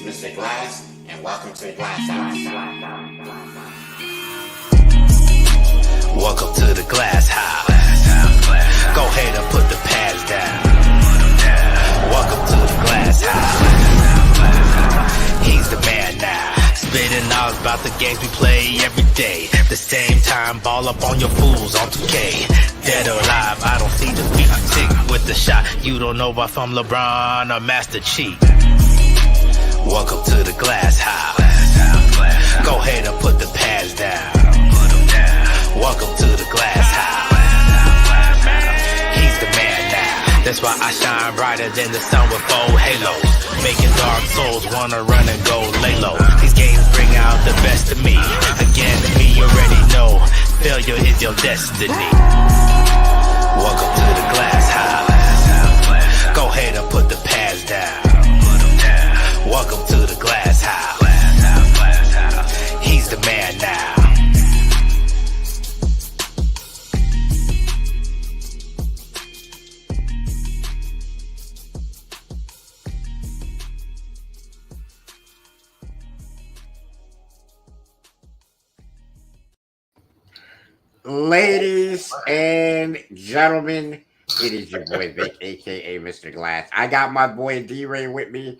Mr. Glass, and welcome to the GLASSHouse. Welcome to the GLASSHouse. Go ahead and put the pads down. Welcome to the GLASSHouse. He's the man now. Spitting knowledge about the games we play every day. The same time, ball up on your fools on 2K. Dead or alive, I don't see the beat. Sick with the shot. You don't know if I'm LeBron or Master Chief. Welcome to the GLASSHouse. Go ahead and put the pads down. Welcome to the GLASSHouse. He's the man now. That's why I shine brighter than the sun with 4 halos. Making dark souls wanna run and go lay low. These games bring out the best of me. Again, me you already know. Failure is your destiny. Welcome to the GLASSHouse. Go ahead and put the pads down. Welcome to the GLASSHouse. He's the man now. Ladies and gentlemen, it is your boy Vic, aka Mr. Glass. I got my boy D-Ray with me.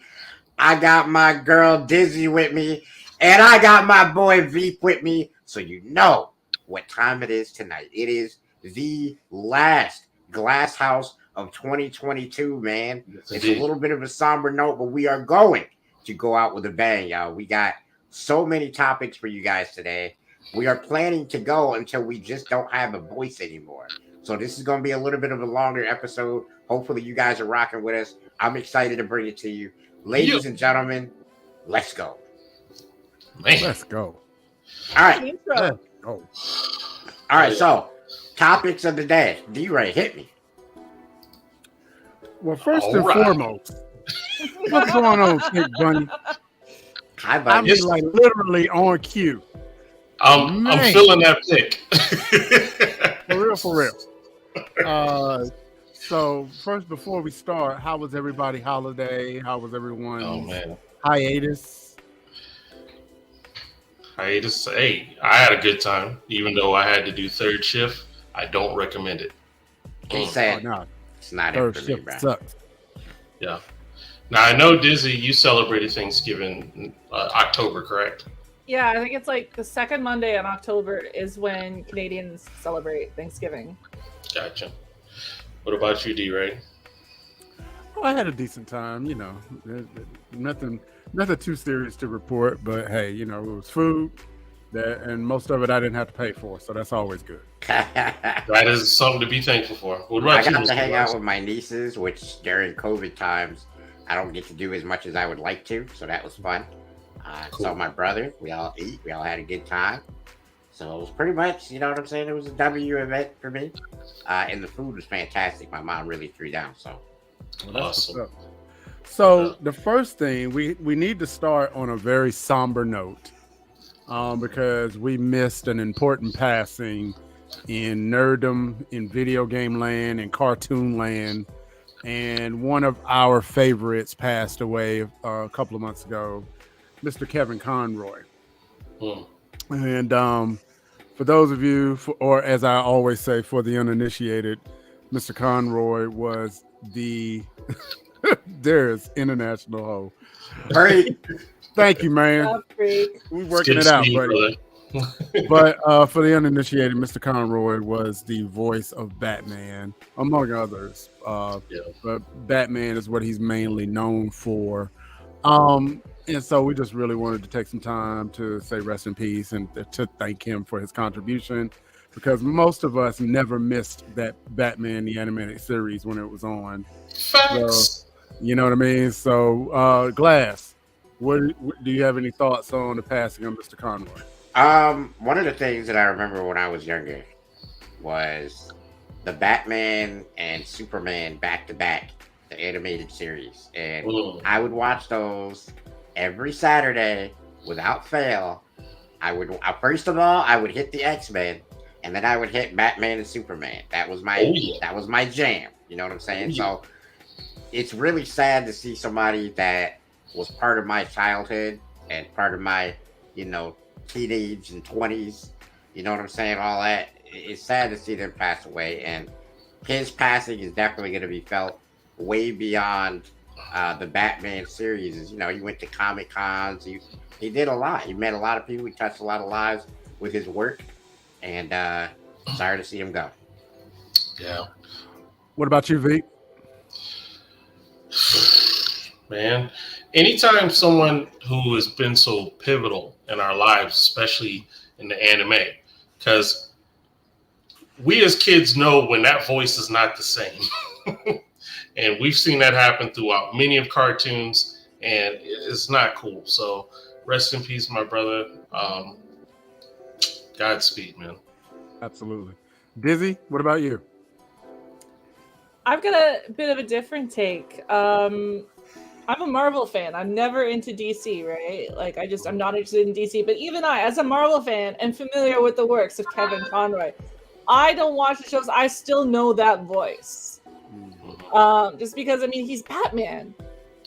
I got my girl Dizzy with me. And I got my boy Veep with me. So you know what time it is tonight. It is the last GLASSHouse of 2022, man. Yes, it's a little bit of a somber note, but we are going to go out with a bang, y'all. We got so many topics for you guys today. We are planning to go until we just don't have a voice anymore. So this is going to be a little bit of a longer episode. Hopefully you guys are rocking with us. I'm excited to bring it to you. Ladies and gentlemen, let's go. Man. Let's go. All right. Let's go. All right, so topics of the day. D-Ray, hit me. Well, first and foremost, what's going on, Kick Bunny? Hi, buddy. I mean, like literally on cue. I'm feeling that pick. For real. So first, before we start, how was everybody holiday? How was everyone's hiatus? Hey, I had a good time, even though I had to do third shift. I don't recommend it. He said it's not it for me, bro. Sucks. Yeah. Now, I know, Dizzy, you celebrated Thanksgiving October, correct? Yeah, I think it's like the second Monday in October is when Canadians celebrate Thanksgiving. Gotcha. What about you, D-Ray? Oh, I had a decent time, you know. Nothing too serious to report, but hey, you know, it was food, and most of it I didn't have to pay for, so that's always good. That is something to be thankful for. What about I you, got to hang Glass? out with my nieces, which during COVID times, I don't get to do as much as I would like to, so that was fun. Cool. Saw my brother. We all ate. We all had a good time. So it was pretty much, you know what I'm saying? It was a W event for me. And the food was fantastic. My mom really threw down. So Awesome. So the first thing, we need to start on a very somber note because we missed an important passing in nerddom, in video game land, in cartoon land. And one of our favorites passed away a couple of months ago. Mr. Kevin Conroy. And for those of you, or as I always say, for the uninitiated, Mr. Conroy was the there's international hoe. Great. Thank you, man. We're working it out, buddy. But for the uninitiated, Mr. Conroy was the voice of Batman, among others. But Batman is what he's mainly known for. And so we just really wanted to take some time to say rest in peace and to thank him for his contribution, because most of us never missed that Batman the animated series when it was on. Facts. So, you know what I mean? So, Glass, what do you have any thoughts on the passing of Mr. Conroy? One of the things that I remember when I was younger was the Batman and Superman back-to-back, the animated series. And I would watch those every Saturday without fail. I would first of all I would hit the X-Men, and then I would hit Batman and Superman. That was my jam. You know what I'm saying? So it's really sad to see somebody that was part of my childhood and part of my, teenage and 20s. You know what I'm saying? All that. It's sad to see them pass away, and his passing is definitely going to be felt way beyond the Batman series. He went to Comic Cons. He did a lot. He met a lot of people. He touched a lot of lives with his work, and sorry to see him go. Yeah. What about you, V? Man, anytime someone who has been so pivotal in our lives, especially in the anime, because we as kids know when that voice is not the same. And we've seen that happen throughout many of cartoons, and it's not cool. So rest in peace, my brother. Godspeed, man. Absolutely. Dizzy, what about you? I've got a bit of a different take. I'm a Marvel fan. I'm never into DC, right? Like, I'm not interested in DC. But even I, as a Marvel fan, am familiar with the works of Kevin Conroy. I don't watch the shows. I still know that voice. Just because, he's Batman.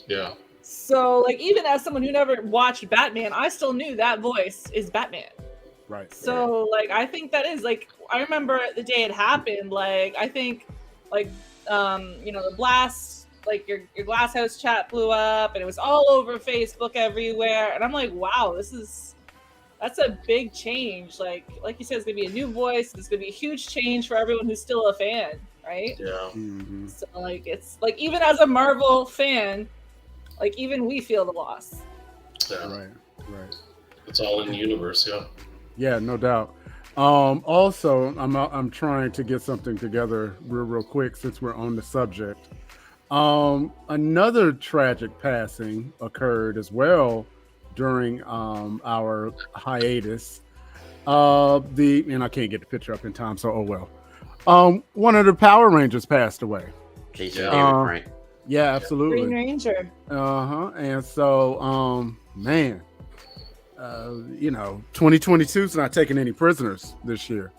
Yeah. So, like, even as someone who never watched Batman, I still knew that voice is Batman. Right. So, like, I think that is, like, I remember the day it happened. Like, I think, like, the blast, like your GLASSHouse chat blew up, and it was all over Facebook everywhere. And I'm like, wow, that's a big change. Like you said, it's gonna be a new voice. It's gonna be a huge change for everyone who's still a fan, right? Yeah. Mm-hmm. So like, it's like, even as a Marvel fan, like, even we feel the loss. Yeah. Right. It's all in the universe. Yeah. Yeah, no doubt. Also, I'm trying to get something together real quick since we're on the subject. Another tragic passing occurred as well during our hiatus. And I can't get the picture up in time, so oh well. One of the Power Rangers passed away. Jason David Frank. Yeah, absolutely. Green Ranger. And so, man. 2022 is not taking any prisoners this year.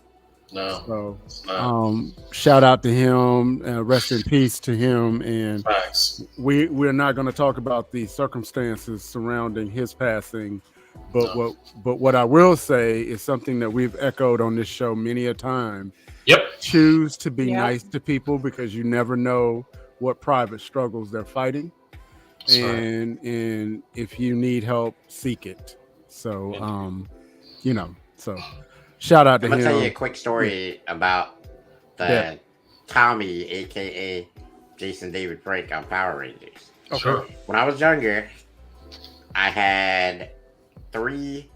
No. So, shout out to him, rest in peace to him, and Facts. we're not going to talk about the circumstances surrounding his passing, but what I will say is something that we've echoed on this show many a time. Yep. Choose to be nice to people, because you never know what private struggles they're fighting, and if you need help, seek it. So, so shout out to him. I'm gonna tell you a quick story about the Tommy, aka Jason David Frank, on Power Rangers. Okay. Sure. When I was younger, I had 3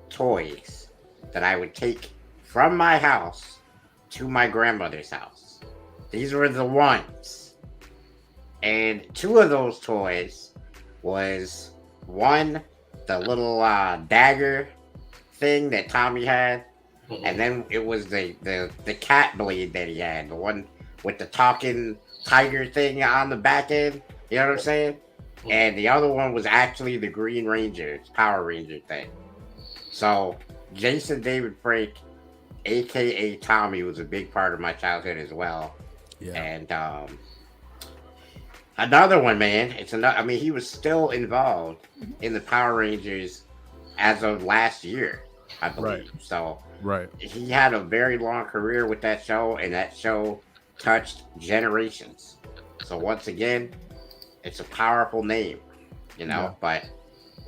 toys that I would take from my house to my grandmother's house. These were the ones. And 2 of those toys was, one, the little dagger thing that Tommy had, and then it was the cat blade that he had, the one with the talking tiger thing on the back end. You know what I'm saying? And the other one was actually the Green Ranger, Power Ranger thing. So Jason David Frank, aka Tommy, was a big part of my childhood as well. Yeah. And another one, man. He was still involved in the Power Rangers as of last year, I believe. Right. So he had a very long career with that show, and that show touched generations. So once again, it's a powerful name, but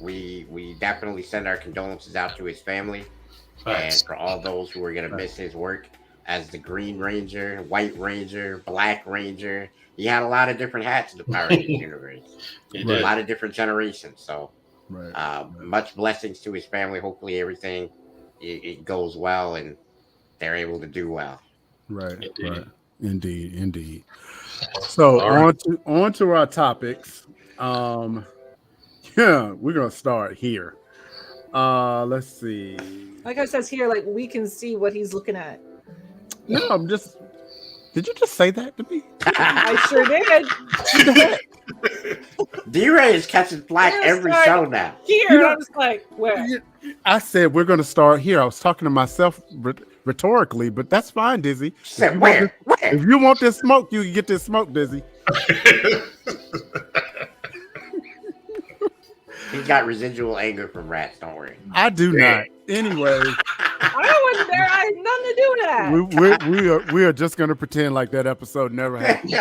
we definitely send our condolences out to his family. Thanks. And for all those who are going to miss his work as the Green Ranger, White Ranger, Black Ranger. He had a lot of different hats in the Power Rangers universe. A lot of different generations. So much blessings to his family. Hopefully everything it goes well and they're able to do well. Right. Indeed. So on to our topics. We're gonna start here. Let's see. Like I says here, like, we can see what he's looking at. No, I'm just. Did you just say that to me? I sure did. D-Ray is catching flack every show now. Here, I'm just like, where? I said we're going to start here. I was talking to myself rhetorically, but that's fine, Dizzy. Said where? If you want this smoke, you can get this smoke, Dizzy. He's got residual anger from rats. Don't worry. I do not. Anyway, I wasn't there. I had nothing to do with that. we are just gonna pretend like that episode never happened.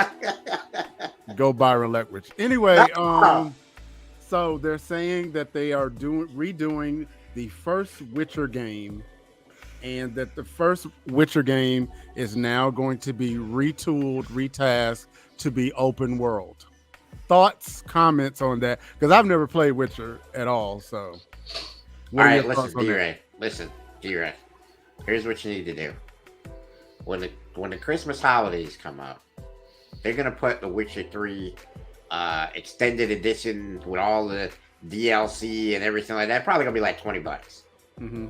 Go Byron Leftwich. Anyway, so they're saying that they are redoing the first Witcher game, and that the first Witcher game is now going to be retooled, retasked to be open world. Thoughts, comments on that? Because I've never played Witcher at all. So, all right, listen, D-Ray. Listen, D-Ray. Here's what you need to do. When the Christmas holidays come up, they're gonna put the Witcher 3 extended edition with all the DLC and everything like that. Probably gonna be like $20. Mm-hmm.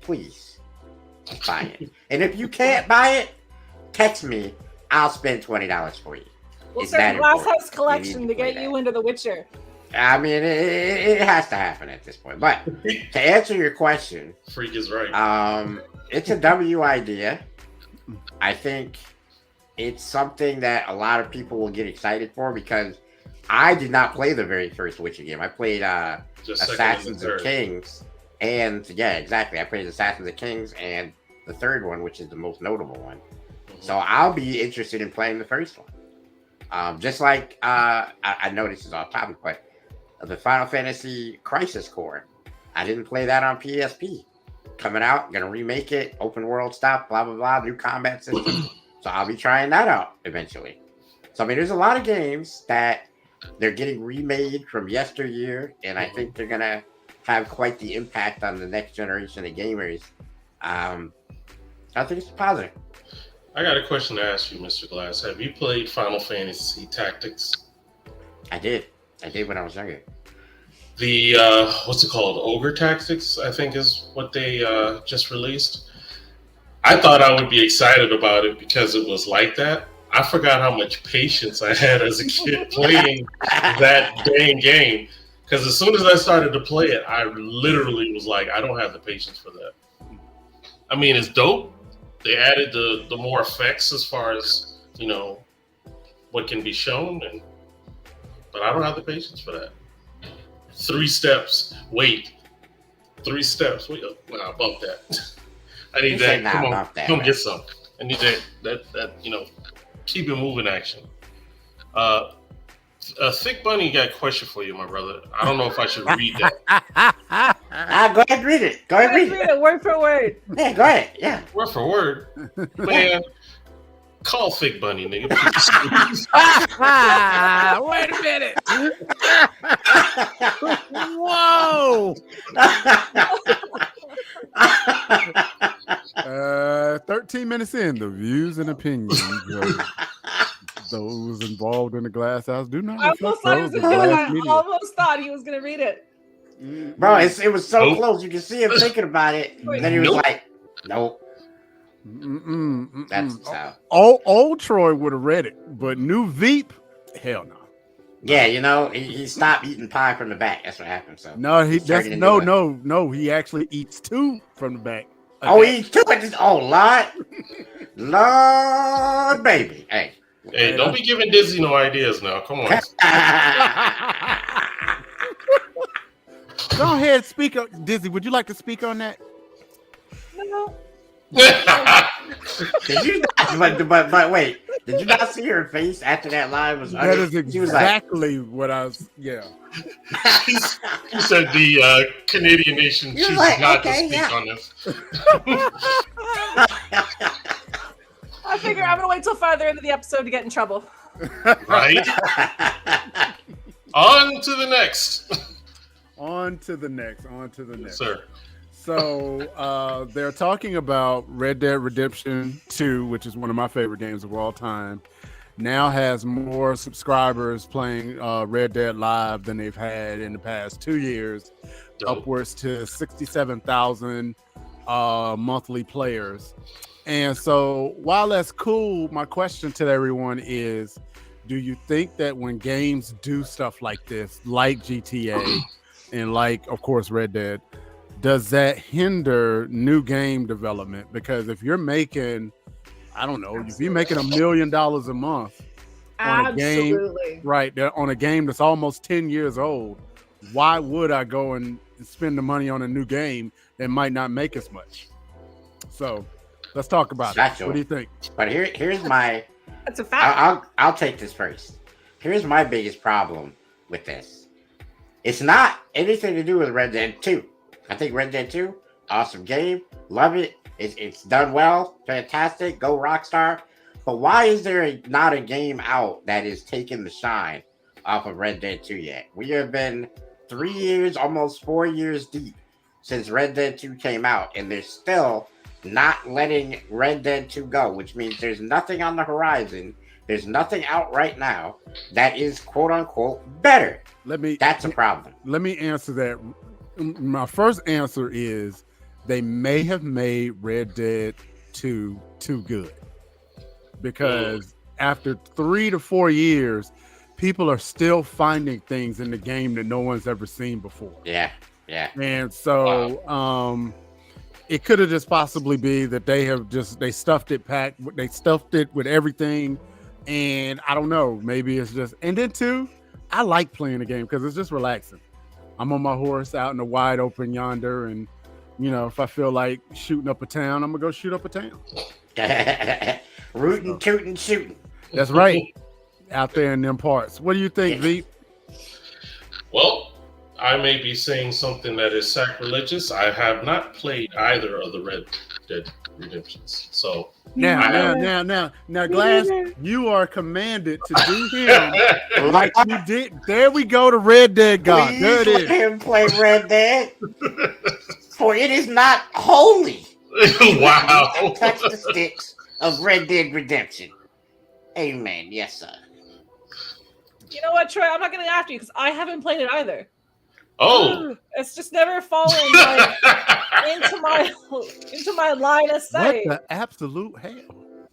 Please buy it. And if you can't buy it, text me. I'll spend $20 for you. We'll start a GLASSHouse collection to get you into The Witcher. I mean, it has to happen at this point. But to answer your question, Freak is right. It's a W idea. I think it's something that a lot of people will get excited for because I did not play the very first Witcher game. I played Assassins of Kings, and yeah, exactly. I played Assassins of Kings and the third one, which is the most notable one. Mm-hmm. So I'll be interested in playing the first one. Just like I know this is off topic, but the Final Fantasy Crisis Core, I didn't play that on PSP. Coming out, gonna remake it, open world stuff, blah blah blah, new combat system. So I'll be trying that out eventually. So I mean, there's a lot of games that they're getting remade from yesteryear, and I think they're gonna have quite the impact on the next generation of gamers. I think it's positive. I got a question to ask you, Mr. Glass. Have you played Final Fantasy Tactics? I did when I was younger. The what's it called? Ogre Tactics, I think is what they just released. I thought I would be excited about it because it was like that. I forgot how much patience I had as a kid playing that dang game. Because as soon as I started to play it, I literally was like, I don't have the patience for that. I mean, it's dope. They added the more effects as far as, you know, what can be shown, but I don't have the patience for that. 3 steps. Wait. 3 steps. Wait. Nah, I bumped that. I need that. Come on, come get some. I need that you know, keep it moving action. Thick Bunny got a question for you, my brother. I don't know if I should read that. Go ahead and read it. Go ahead and read it. Word for word. Yeah, go ahead. Yeah. Word for word. Man, call Thick Bunny, nigga. Wait a minute. Whoa. 13 minutes in, the views and opinions of those involved in the GLASSHouse do not. I almost thought he was gonna read it. Bro, it was so close. You can see him thinking about it. And then he was like, nope. That's how. Old Troy would have read it, but new Veep, hell no. Yeah, you know, he stopped eating pie from the back. That's what happened. So no, no. He actually eats 2 from the back. Oh, he eats 2 at this. Oh, Lord, baby. Hey, don't be giving Dizzy no ideas now. Come on. Go ahead, speak up, Dizzy. Would you like to speak on that? No. Did you not, but wait, did you not see her face after that live was? That is exactly what I was. Yeah. He said the Canadian nation chooses not to speak on this. I figure I'm gonna wait till farther into the episode to get in trouble. Right. On to the next. On to the next. Yes, sir. So they're talking about Red Dead Redemption 2, which is one of my favorite games of all time. Now has more subscribers playing Red Dead Live than they've had in the past 2 years. Dope. Upwards to 67,000 monthly players. And so while that's cool, my question to everyone is, do you think that when games do stuff like this, like GTA and like, of course, Red Dead, does that hinder new game development? Because if you're making, I don't know, if you're making $1 million a month on a game, right, on a game that's almost 10 years old, why would I go and spend the money on a new game that might not make as much? So let's talk about it. What do you think? But here's my. That's a fact. I'll take this first. Here's my biggest problem with this. It's not anything to do with Red Dead 2. I think Red Dead 2, awesome game, love it. It's done well, fantastic. Go Rockstar. But why is there not a game out that is taking the shine off of Red Dead 2 yet? We have been 3 years, almost 4 years deep since Red Dead 2 came out, and they're still not letting Red Dead 2 go, which means there's nothing on the horizon. There's nothing out right now that is quote unquote better. That's a problem. Let me answer that. My first answer is they may have made Red Dead 2 too good. Because after 3 to 4 years, people are still finding things in the game that no one's ever seen before. Yeah. And so it could have just possibly be that they stuffed it with everything. And I don't know, maybe it's just, and then too, I like playing the game because it's just relaxing. I'm on my horse out in the wide open yonder. And, if I feel like shooting up a town, I'm going to go shoot up a town. Rootin', tootin', shooting. That's right. Out there in them parts. What do you think, Veep? Well, I may be saying something that is sacrilegious. I have not played either of the Red Dead Redemptions. So now, Glass, you are commanded to do him like you did. There we go to Red Dead God. Please there it let is. him play Red Dead, for it is not holy. Wow. Touch the sticks of Red Dead Redemption. Amen. Yes, sir. You know what, Troy? I'm not going to after you because I haven't played it either. Oh. It's just never fallen into my line of sight. What the absolute hell?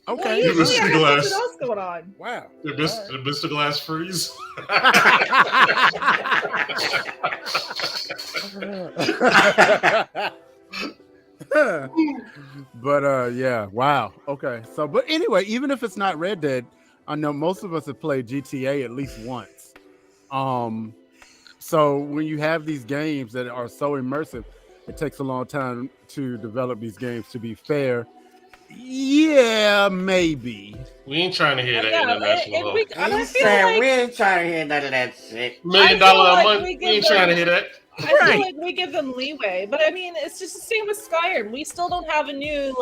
Okay. Well, Mr. usually Glass. something else going on. Wow. Did Mr. Glass freeze? But yeah, wow. Okay. So, but anyway, even if it's not Red Dead, I know most of us have played GTA at least once. So when you have these games that are so immersive, it takes a long time to develop these games. To be fair, yeah, maybe. We ain't trying to hear that international. We ain't trying to hear none of that shit. $1 million a month. We ain't trying to hear that. I feel like we give them leeway, but I mean, it's just the same with Skyrim. We still don't have a new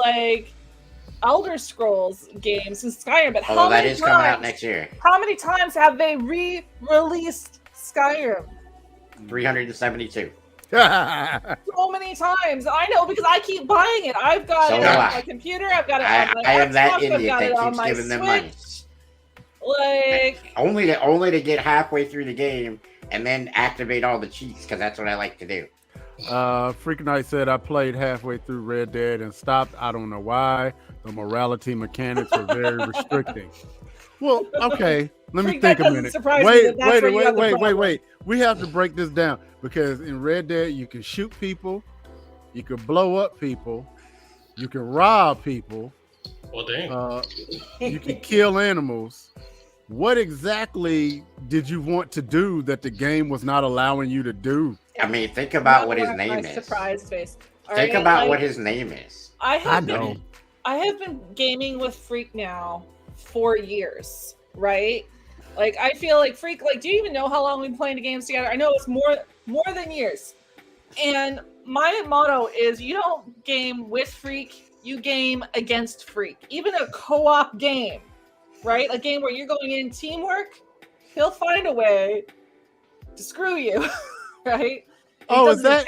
Elder Scrolls game since Skyrim. But although that is coming out next year. How many times have they re-released Skyrim? 372. So many times. I know because I keep buying it. I've got it on my computer. I've got it on my Xbox. I am that idiot that keeps giving them money. Like only to get halfway through the game and then activate all the cheats because that's what I like to do. Freak Knight said I played halfway through Red Dead and stopped. I don't know why. The morality mechanics are very restricting. Well, okay. Let me think a minute. Wait. We have to break this down because in Red Dead you can shoot people, you can blow up people, you can rob people. Well, dang. You can kill animals. What exactly did you want to do that the game was not allowing you to do? I mean, think about what his name is. Surprise face. Think about what his name is. I have been gaming with Freak now for years, right? Like, I feel like Freak, do you even know how long we've been playing the games together? I know it's more than years. And my motto is you don't game with Freak, you game against Freak. Even a co-op game, right? A game where you're going in teamwork, he'll find a way to screw you, right? Is that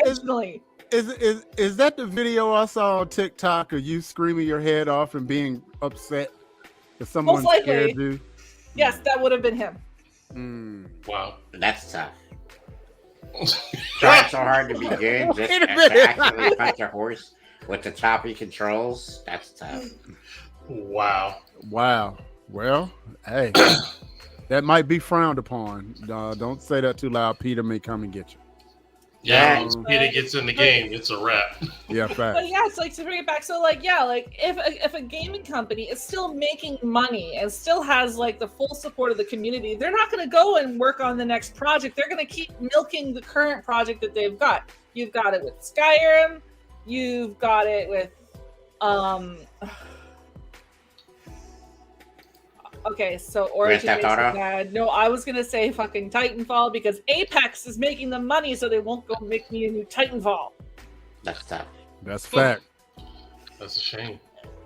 the video I saw on TikTok of you screaming your head off and being upset that someone scared you? Yes, that would have been him. Wow, that's tough. Trying so hard to be good just to actually punch a horse with the choppy controls. That's tough. Wow. Well, hey, that might be frowned upon. Don't say that too loud. Peter may come and get you. Yeah, once Peter gets in the game, it's a wrap. Yeah, fact. But yeah, it's like to bring it back. So like, yeah, like if a gaming company is still making money and still has like the full support of the community, they're not going to go and work on the next project. They're going to keep milking the current project that they've got. You've got it with Skyrim. You've got it with okay, so Origin makes it bad. No, I was gonna say fucking Titanfall because Apex is making the money, so they won't go make me a new Titanfall. That's tough. That's fact. That's a shame.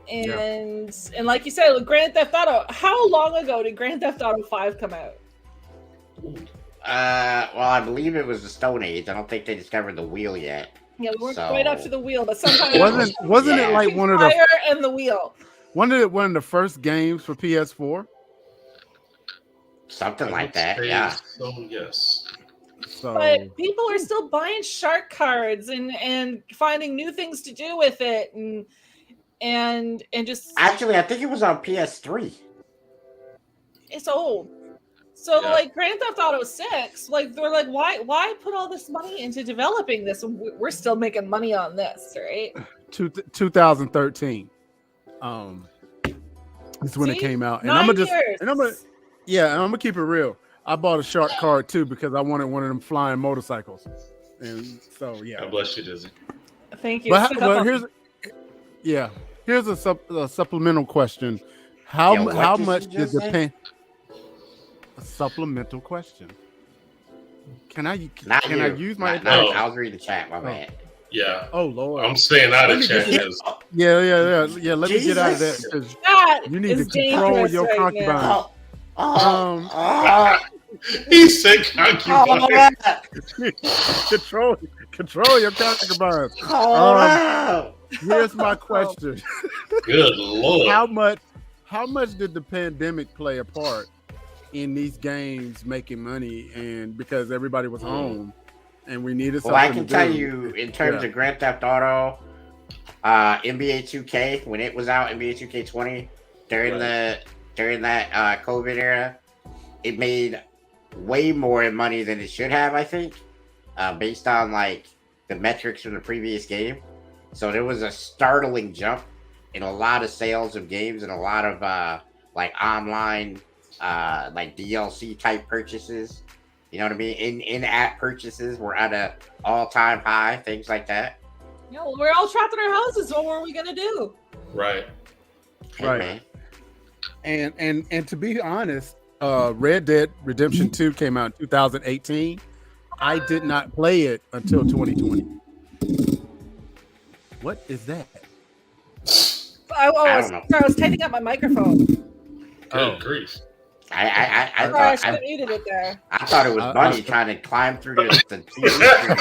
And like you said, with Grand Theft Auto, how long ago did Grand Theft Auto 5 come out? Well, I believe it was the Stone Age. I don't think they discovered the wheel yet. Yeah, we weren't right up to the wheel, but sometimes wasn't it like one of the fire and the wheel? Wasn't it one of the first games for PS4? Something like that, yeah. So yes. So, but people are still buying shark cards and finding new things to do with it and just actually I think it was on PS3. It's old. So like Grand Theft Auto 6, like they're like, why put all this money into developing this? We're still making money on this, right? 2013. It's when it came out, and I'm gonna keep it real. I bought a shark card too because I wanted one of them flying motorcycles, and so yeah. God bless you, Dizzy. Thank you. But here's a supplemental question. How much did the pan? A supplemental question. Can I use my? No, I was reading the chat. My bad. Yeah. Oh Lord. I'm staying out of chat. Yeah. Let me get out of that because you need to control your concubine. He said concubine. Control your concubine. Here's my question. Good Lord. How much did the pandemic play a part in these games making money, and because everybody was home and we needed something? Well, I can tell you in terms of Grand Theft Auto, NBA 2K when it was out, NBA 2K20 during that COVID era, it made way more money than it should have. I think, based on like the metrics from the previous game. So there was a startling jump in a lot of sales of games and a lot of like online. Like DLC type purchases, you know what I mean? In-app purchases were at an all-time high, things like that. Yeah, well, we're all trapped in our houses. What were we gonna do? Right. Right. And to be honest, Red Dead Redemption 2 came out in 2018. I did not play it until 2020. What is that? I was tightening up my microphone. Good grief. I should have muted it there. I thought it was Bunny trying to climb through the TV screen.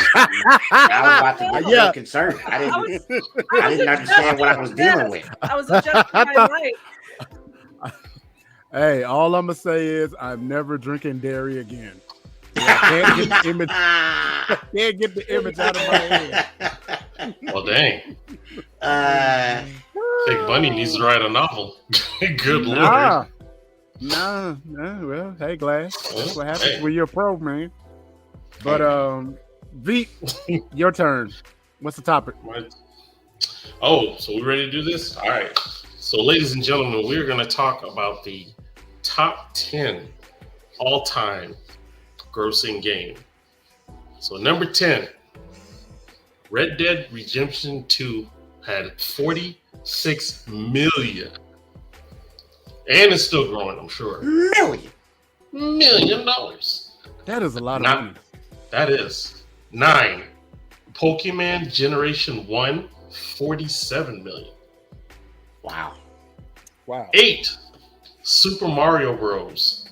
I was about to get a little concerned. I didn't understand what I was dealing with. I was adjusting my mic. Hey, all I'm gonna say is I'm never drinking dairy again. I can't get the image out of my head. Well, dang. Big Bunny needs to write a novel. Good Lord. No. Well, hey, Glass. That's what happens when you're a pro, man. But V, your turn. What's the topic? Oh, so we ready to do this? All right. So, ladies and gentlemen, we're going to talk about the top 10 all-time grossing game. So, number 10, Red Dead Redemption 2 had 46 million. And it's still growing, I'm sure. $1 million. That is a lot of money. That is. 9, Pokemon Generation 1, 47 million. Wow. 8, Super Mario Bros,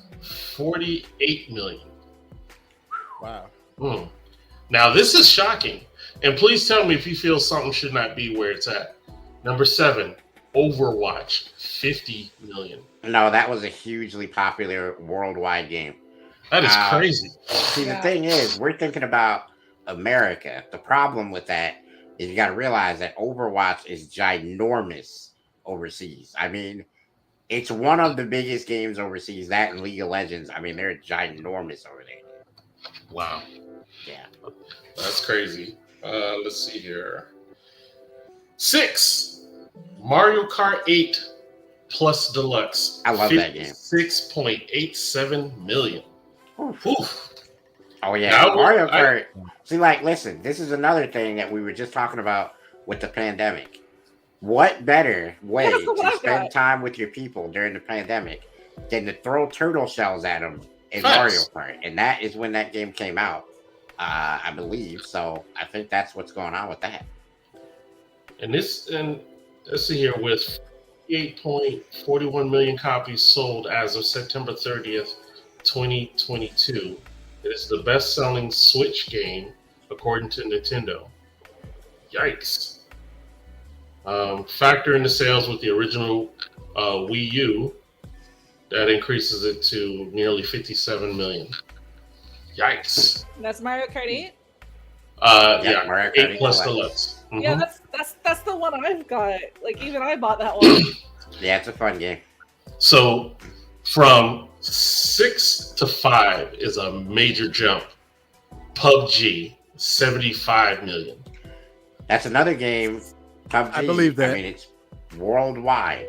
48 million. Wow. Now, this is shocking. And please tell me if you feel something should not be where it's at. Number 7, Overwatch, 50 million. No, that was a hugely popular worldwide game. That is crazy. See, the thing is, we're thinking about America. The problem with that is you got to realize that Overwatch is ginormous overseas. I mean, it's one of the biggest games overseas. That and League of Legends. I mean, they're ginormous over there. Wow. Yeah. That's crazy. Let's see here. 6, Mario Kart 8 Plus Deluxe. I love that game. 6.87 million. Oof. Oh yeah, Now, Mario Kart. See, like, listen, this is another thing that we were just talking about with the pandemic. What better way That's what to I've spend got. time with your people during the pandemic than to throw turtle shells at them in Facts. Mario Kart? And that is when that game came out, I believe. So I think that's what's going on with that. And let's see here, with 8.41 million copies sold as of September 30th, 2022. It is the best-selling Switch game according to Nintendo. Yikes. Factor in the sales with the original Wii U, that increases it to nearly 57 million. Yikes. That's Mario Kart 8. Yeah, Mario Kart 8 Plus Deluxe. Deluxe. Mhm. Yeah, that's the one I've got. Like even I bought that one. Yeah, it's a fun game. So from 6 to 5 is a major jump. PUBG, 75 million. That's another game. PUBG, I believe that. I mean, it's worldwide.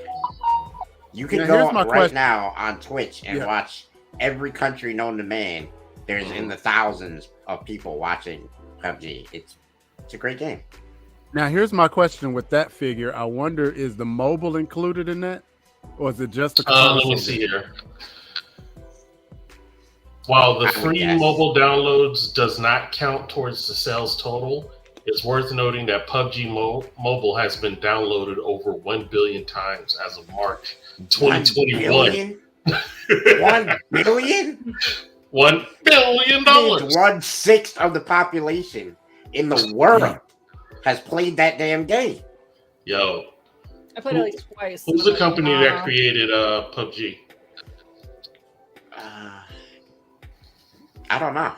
You can Now, go here's my right question. now on Twitch and Yeah. watch every country known to man. There's in the thousands of people watching PUBG. It's a great game. Now, here's my question with that figure. I wonder, is the mobile included in that? Or is it just the console? Let me see here. While the I would free guess. mobile downloads does not count towards the sales total, it's worth noting that PUBG Mobile has been downloaded over 1 billion times as of March 2021. 1 billion? $1 billion. Means 1/6 of the population in the world has played that damn game. Yo, I played it like twice. who's the company that Wow. created PUBG? I don't know.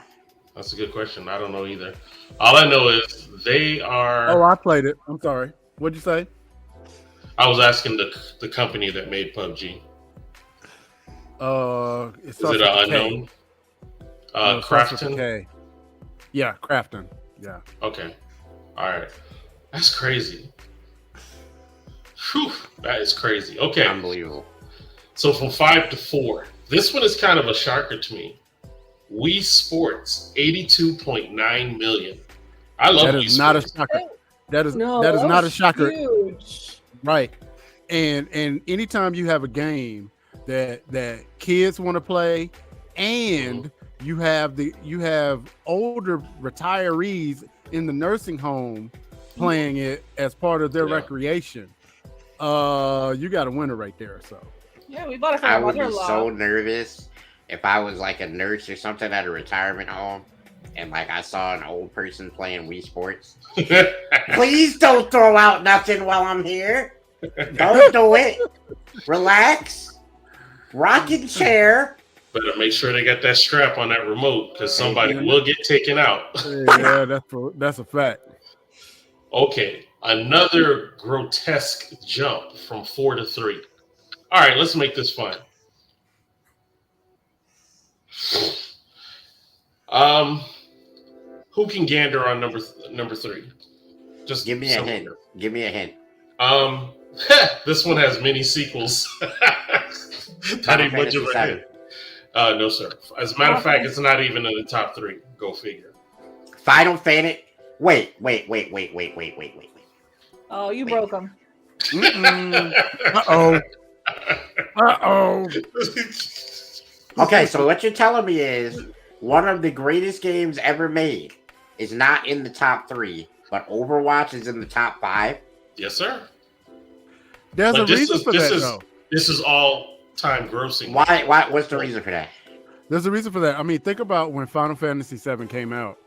That's a good question. I don't know either. All I know is they are. Oh, I played it. I'm sorry. What'd you say? I was asking the company that made PUBG. It Is starts it with an a K. unknown? It starts with a Crafton? K. Yeah, Crafton. Yeah. Okay. All right. That's crazy. Whew, that is crazy. Okay. Unbelievable. So from 5 to 4. This one is kind of a shocker to me. Wii Sports, 82.9 million. I love That Wii is not a Sports. shocker. That is No, that is that not a was shocker. Huge. Right. And anytime you have a game that kids want to play and you have older retirees in the nursing home playing it as part of their Yeah. recreation, you got a winner right there. So Yeah, we bought it for I my would be mother-in-law. so nervous if I was like a nurse or something at a retirement home and like I saw an old person playing Wii Sports. Please don't throw out nothing while I'm here. Don't do it. Relax. Rocking chair. Better make sure they got that strap on that remote because somebody Yeah. will get taken out. yeah, that's a fact. Okay, another grotesque jump from 4 to 3. All right, let's make this fun. Who can gander on number 3? Just Give me a someone. hint. Give me a hint. This one has many sequels. Not Final even much of Fantasy a hint. No, sir. As a matter of fact, it's not even in the top 3. Go figure. Final Fantasy. Wait. Oh, you broke them. Uh-oh. Uh-oh. Okay, so what you're telling me is one of the greatest games ever made is not in the top 3, but Overwatch is in the top 5. Yes, sir. There's But a reason for that, though. This is all time grossing. Why? What's the reason for that? There's a reason for that. I mean, think about when Final Fantasy VII came out.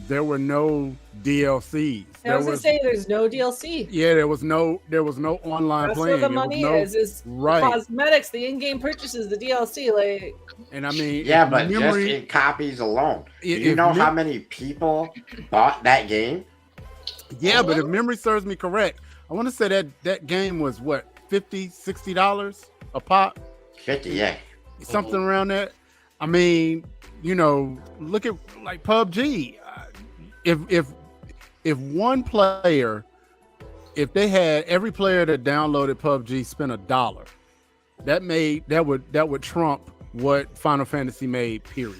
There were no DLCs. I was gonna say there's no DLC. Yeah, there was no online That's playing. where the There was money no- is right. cosmetics, the in-game purchases, the DLC. Like, And I mean, Yeah, if but memory, just in copies alone. Do If you know mem- how many people bought that game? yeah, but if memory serves me correct, I want to say that game was what, $50-$60 a pop, 50, yeah. something around that. I mean, look at like PUBG. If one player, if they had every player that downloaded PUBG spent $1, that would trump what Final Fantasy made. Period.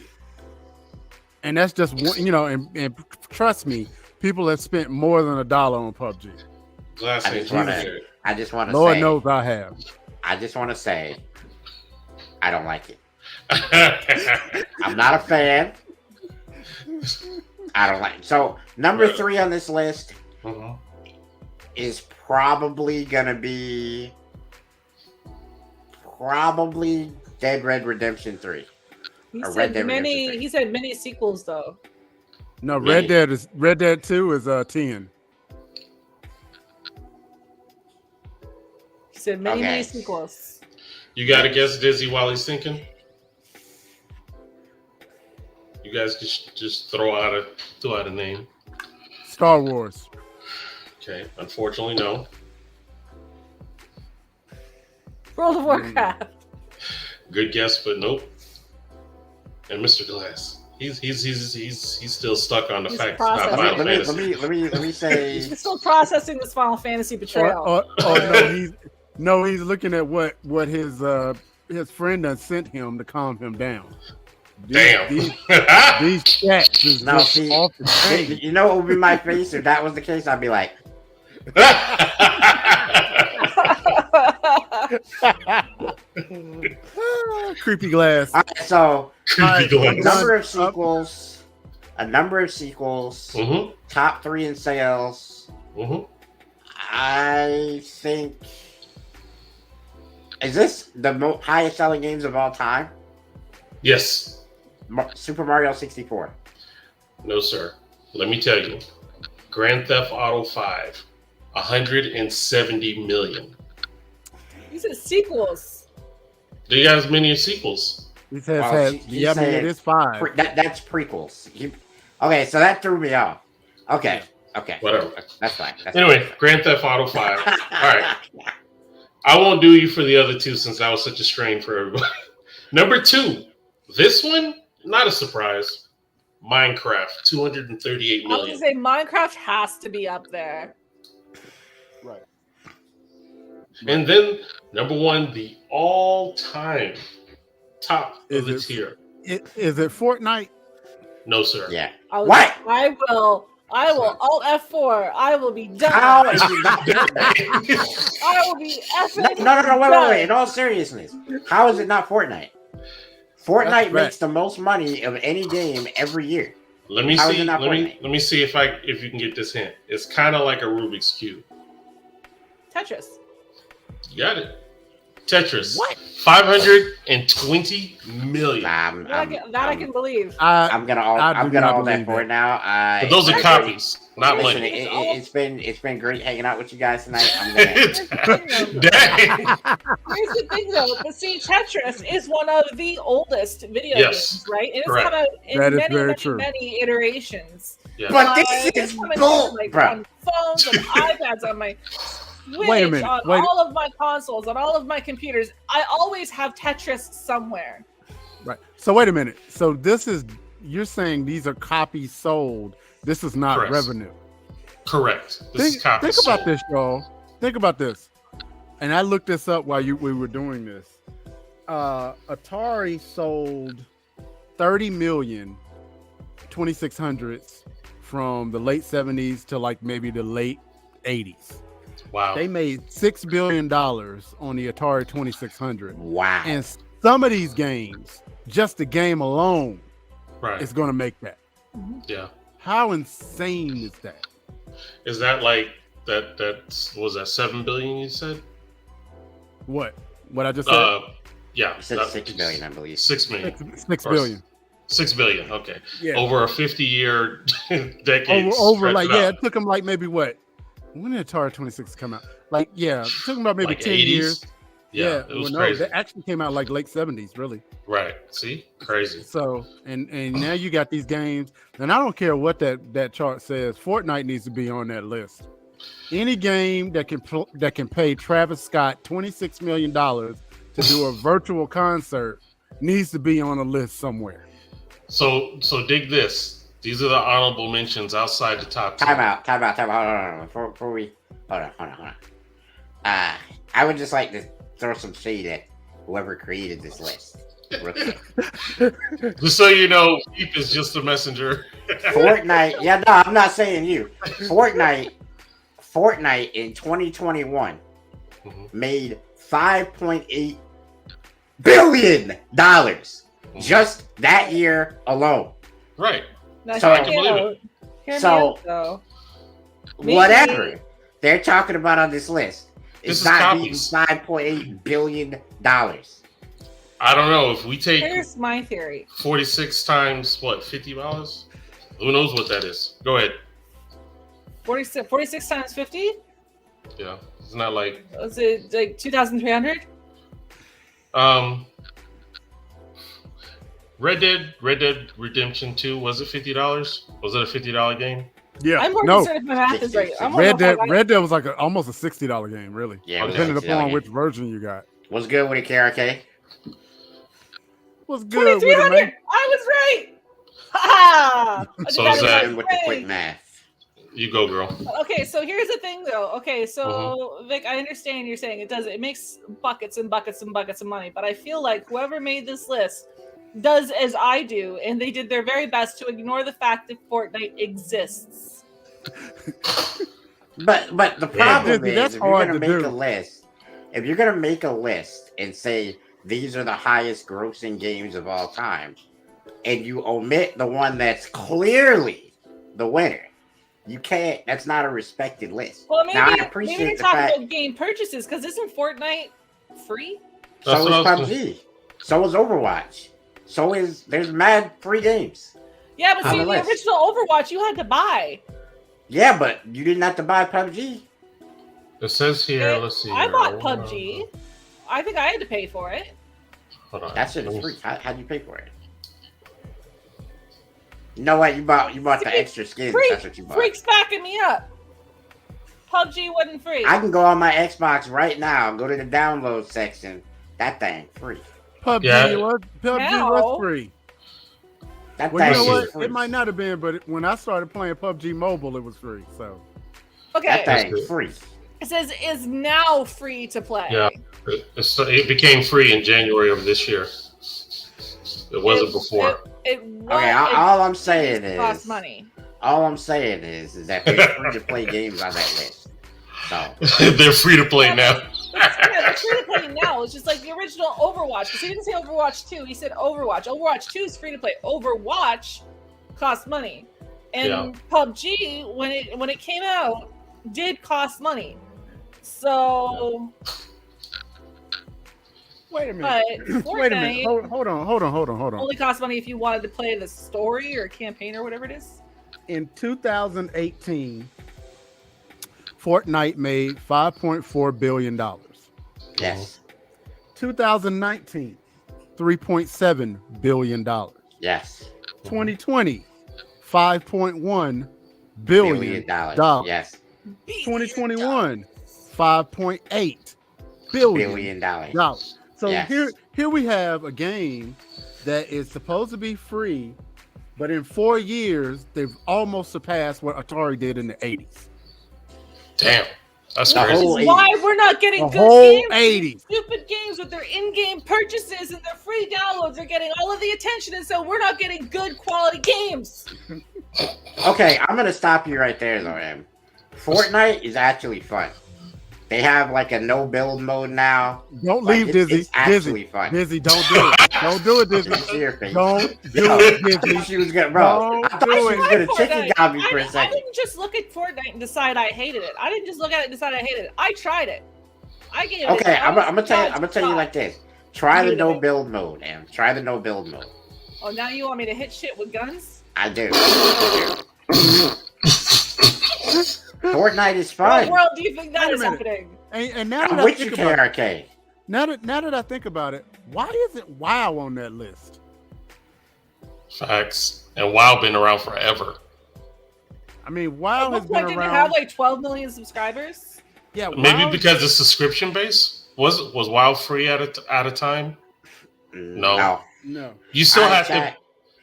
And that's just one, and trust me, people have spent more than $1 on PUBG. Glass I just want to Lord say, knows I have. I just want to say, I don't like it. I'm not a fan. I don't like it. So number 3 on this list is probably gonna be Dead Red Redemption 3. He Or said Red Dead many. Redemption 3. He said many sequels though. No, Many. Red Dead 2 is 10. He said many Okay. sequels. You got to guess Dizzy while he's thinking. You guys just throw out a name. Star Wars. Okay, unfortunately, no. World of Warcraft. Good guess, but nope. And Mr. Glass, he's still stuck on the He's fact it's not processing. Final Let Fantasy. me say. He's still processing this Final Fantasy betrayal. He's looking at what his friend done sent him to calm him down. Damn. These chats is No, just see, off the chain. you know what would be my face if that was the case? I'd be like, Creepy Glass. all right, so Creepy a Glass. number of sequels, Mm-hmm. top 3 in sales. Mm-hmm. I think, is this the highest selling games of all time? Yes. Super Mario 64. No, sir. Let me tell you. Grand Theft Auto 5, 170 million. He said sequels. They got as many as sequels. He says, Well, he it said is 5. That's prequels. Okay, so that threw me off. Okay. Whatever. That's fine. Anyway, Grand Theft Auto 5. All right. I won't do you for the other 2 since that was such a strain for everybody. Number 2. This one, not a surprise. Minecraft, 238 I was million. gonna say Minecraft has to be up there. Right. And then number 1, the all-time top Is of the it- tier. Is it Fortnite? No, sir. Yeah. I will Alt F4. I will be done. How is it not? I will be effing No, wait. done. In all seriousness, how is it not Fortnite? Fortnite That's makes the most money of any game every year. Let me How is see. it not Let Fortnite? me see if you can get this hint. It's kind of like a Rubik's cube. Tetris. You got it. Tetris. What? 520 million. That I can believe. I'm gonna all I do not that believe for it that. now. But those are copies, not Listen, money. it's been great hanging out with you guys tonight. I'm gonna Dang. Here's the thing, though. But see, Tetris is one of the oldest video Yes, games, right? And it's correct. come out in That is many, very many, true. many iterations. Yeah. But this It's is coming gold, like bro. on phones, on iPads, on my Switch, Wait a minute, on wait. all of my consoles, on all of my computers. I always have Tetris somewhere. Right. So wait a minute. So you're saying these are copies sold. This is not Correct. revenue. Correct. This is copy think about sold. this, y'all. Think about this. And I looked this up while we were doing this. Atari sold 30 million 2600s from the late 70s to like maybe the late 80s. Wow. They made $6 billion on the Atari 2600. wow. And some of these games, just the game alone, Right. is going to make that. Yeah. How insane is that? Is that like that? Was that 7 billion? You said. What I just said? Yeah. You said that- 6 billion, I believe. 6 million. 6 billion. 6 billion. Okay. Yeah. Over a 50-year decade. Over like, stretch it yeah, out. it took them like maybe what? When did Atari 26 come out? Like, yeah, it took them about maybe Like 10 80s? years. Yeah. It was no, crazy. they actually came out like late 70s, really. Right. See? Crazy. So, and now you got these games, and I don't care what that chart says. Fortnite needs to be on that list. Any game that can pay Travis Scott $26 million to do a virtual concert needs to be on a list somewhere. So dig this. These are the honorable mentions outside the top 10. Time out. Hold on. Before we hold on. I would just like to throw some shade at whoever created this list. Real quick. Just so you know, Keith is just a messenger. Fortnite. Yeah, no, I'm not saying you. Fortnite in 2021 made $5.8 billion just that year alone. Right. Now, So- hear me out. Hear me So- out, though. Maybe- Whatever they're talking about on this list This is is not beating copies. $5.8 billion. I don't know if we take Here's my theory. 46 times what, $50? Who knows what that is? Go ahead. 46 times 50? Yeah, it's not like Was it like 2,300? Red Dead Redemption 2, was it $50? Was it a $50 game? Yeah, I'm more no. concerned if my math is right. I'm more Red Dead, concerned- Red Dead was like almost a $60 game, really. Yeah, it was Depending a $60 upon game. which version you got. What's good with it, KRK? What's good with it, 2,300! man? I was right! Ha! I So did is in that- my With the quick brain. math. You go, girl. Okay, so here's the thing, though. Okay, so Vic, I understand you're saying it makes buckets and buckets and buckets of money, but I feel like whoever made this list does as I do, and they did their very best to ignore the fact that Fortnite exists. But the problem Disney, is, that's if you're hard gonna to make do. a list, if you're gonna make a list and say these are the highest grossing games of all time, and you omit the one that's clearly the winner, you can't. That's not a respected list. Well, Now, I maybe appreciate they're the talking fact. about game purchases because isn't Fortnite free? So That's is what I was PUBG. So is Overwatch. There's mad free games. Yeah, but On see, the the list. original Overwatch you had to buy. Yeah, but you didn't have to buy PUBG. It says here, let's see. I here. bought PUBG. I think I had to pay for it. Hold on. That shit Let is me- free. How'd you pay for it? You know what? You bought the extra skins. That's what you bought. Freaks backing me up. PUBG wasn't free. I can go on my Xbox right now, go to the download section. That thing free. PUBG, Yeah. PUBG Now- was free. That Well, you thing know is what? free. It might not have been, but when I started playing PUBG Mobile, it was free. So Okay, That That's thing's good. free. it says is now free to play. Yeah. It became free in January of this year. It wasn't before. It Okay, all I'm saying cost is money. that there's free to play games on that list. So They're free to play now. Yeah, they're free to play now. It's just like the original Overwatch. Because he didn't say Overwatch 2, he said Overwatch. Overwatch 2 is free to play. Overwatch costs money. And Yeah. PUBG, when it came out, did cost money. So wait a minute. but Wait a minute. Fortnite Hold on. only costs money if you wanted to play the story or campaign or whatever it is. In 2018, Fortnite made $5.4 billion. yes, 2019, $3.7 billion. yes, 2020, $5.1 billion. $1 billion. Yes, 2021, $5.8 billion. $1 billion. dollars. So Yes. here we have a game that is supposed to be free, but in 4 years they've almost surpassed what Atari did in the 80s. Damn. That's The crazy. whole This is why we're not getting The good whole games. 80s. Stupid games with their in-game purchases and their free downloads are getting all of the attention, and so we're not getting good quality games. Okay, I'm gonna stop you right there, though, Em. Fortnite is actually fun. They have like a no build mode now. Don't Like, leave it's Dizzy. actually Dizzy. fun. Dizzy, don't do it. Don't do it, Dizzy. You see her face. Don't do No, it, I Dizzy. thought she was gonna, bro. Don't I thought do she it. was gonna chicken Fortnite. gobby for a I second. didn't just look at Fortnite and decide I hated it. I didn't just look at it and decide I hated it. I tried it. I gave it. Okay, a I'm gonna tell you shot. like this. Try the You no do it. build mode, Em. Try the no build mode. Oh, now you want me to hit shit with guns? I do. Fortnite is What fun. world do you think that Wait a is minute. happening? And now I'm that I with you, think about it, KRK. now that I think about it, why isn't WoW on that list? Facts. And WoW been around forever. I mean, WoW At has one been point, didn't it around. have like 12 million subscribers? Yeah, Maybe WoW- because it's subscription based. Was WoW free at a time? No. No. no. You still Alright, have to. chat.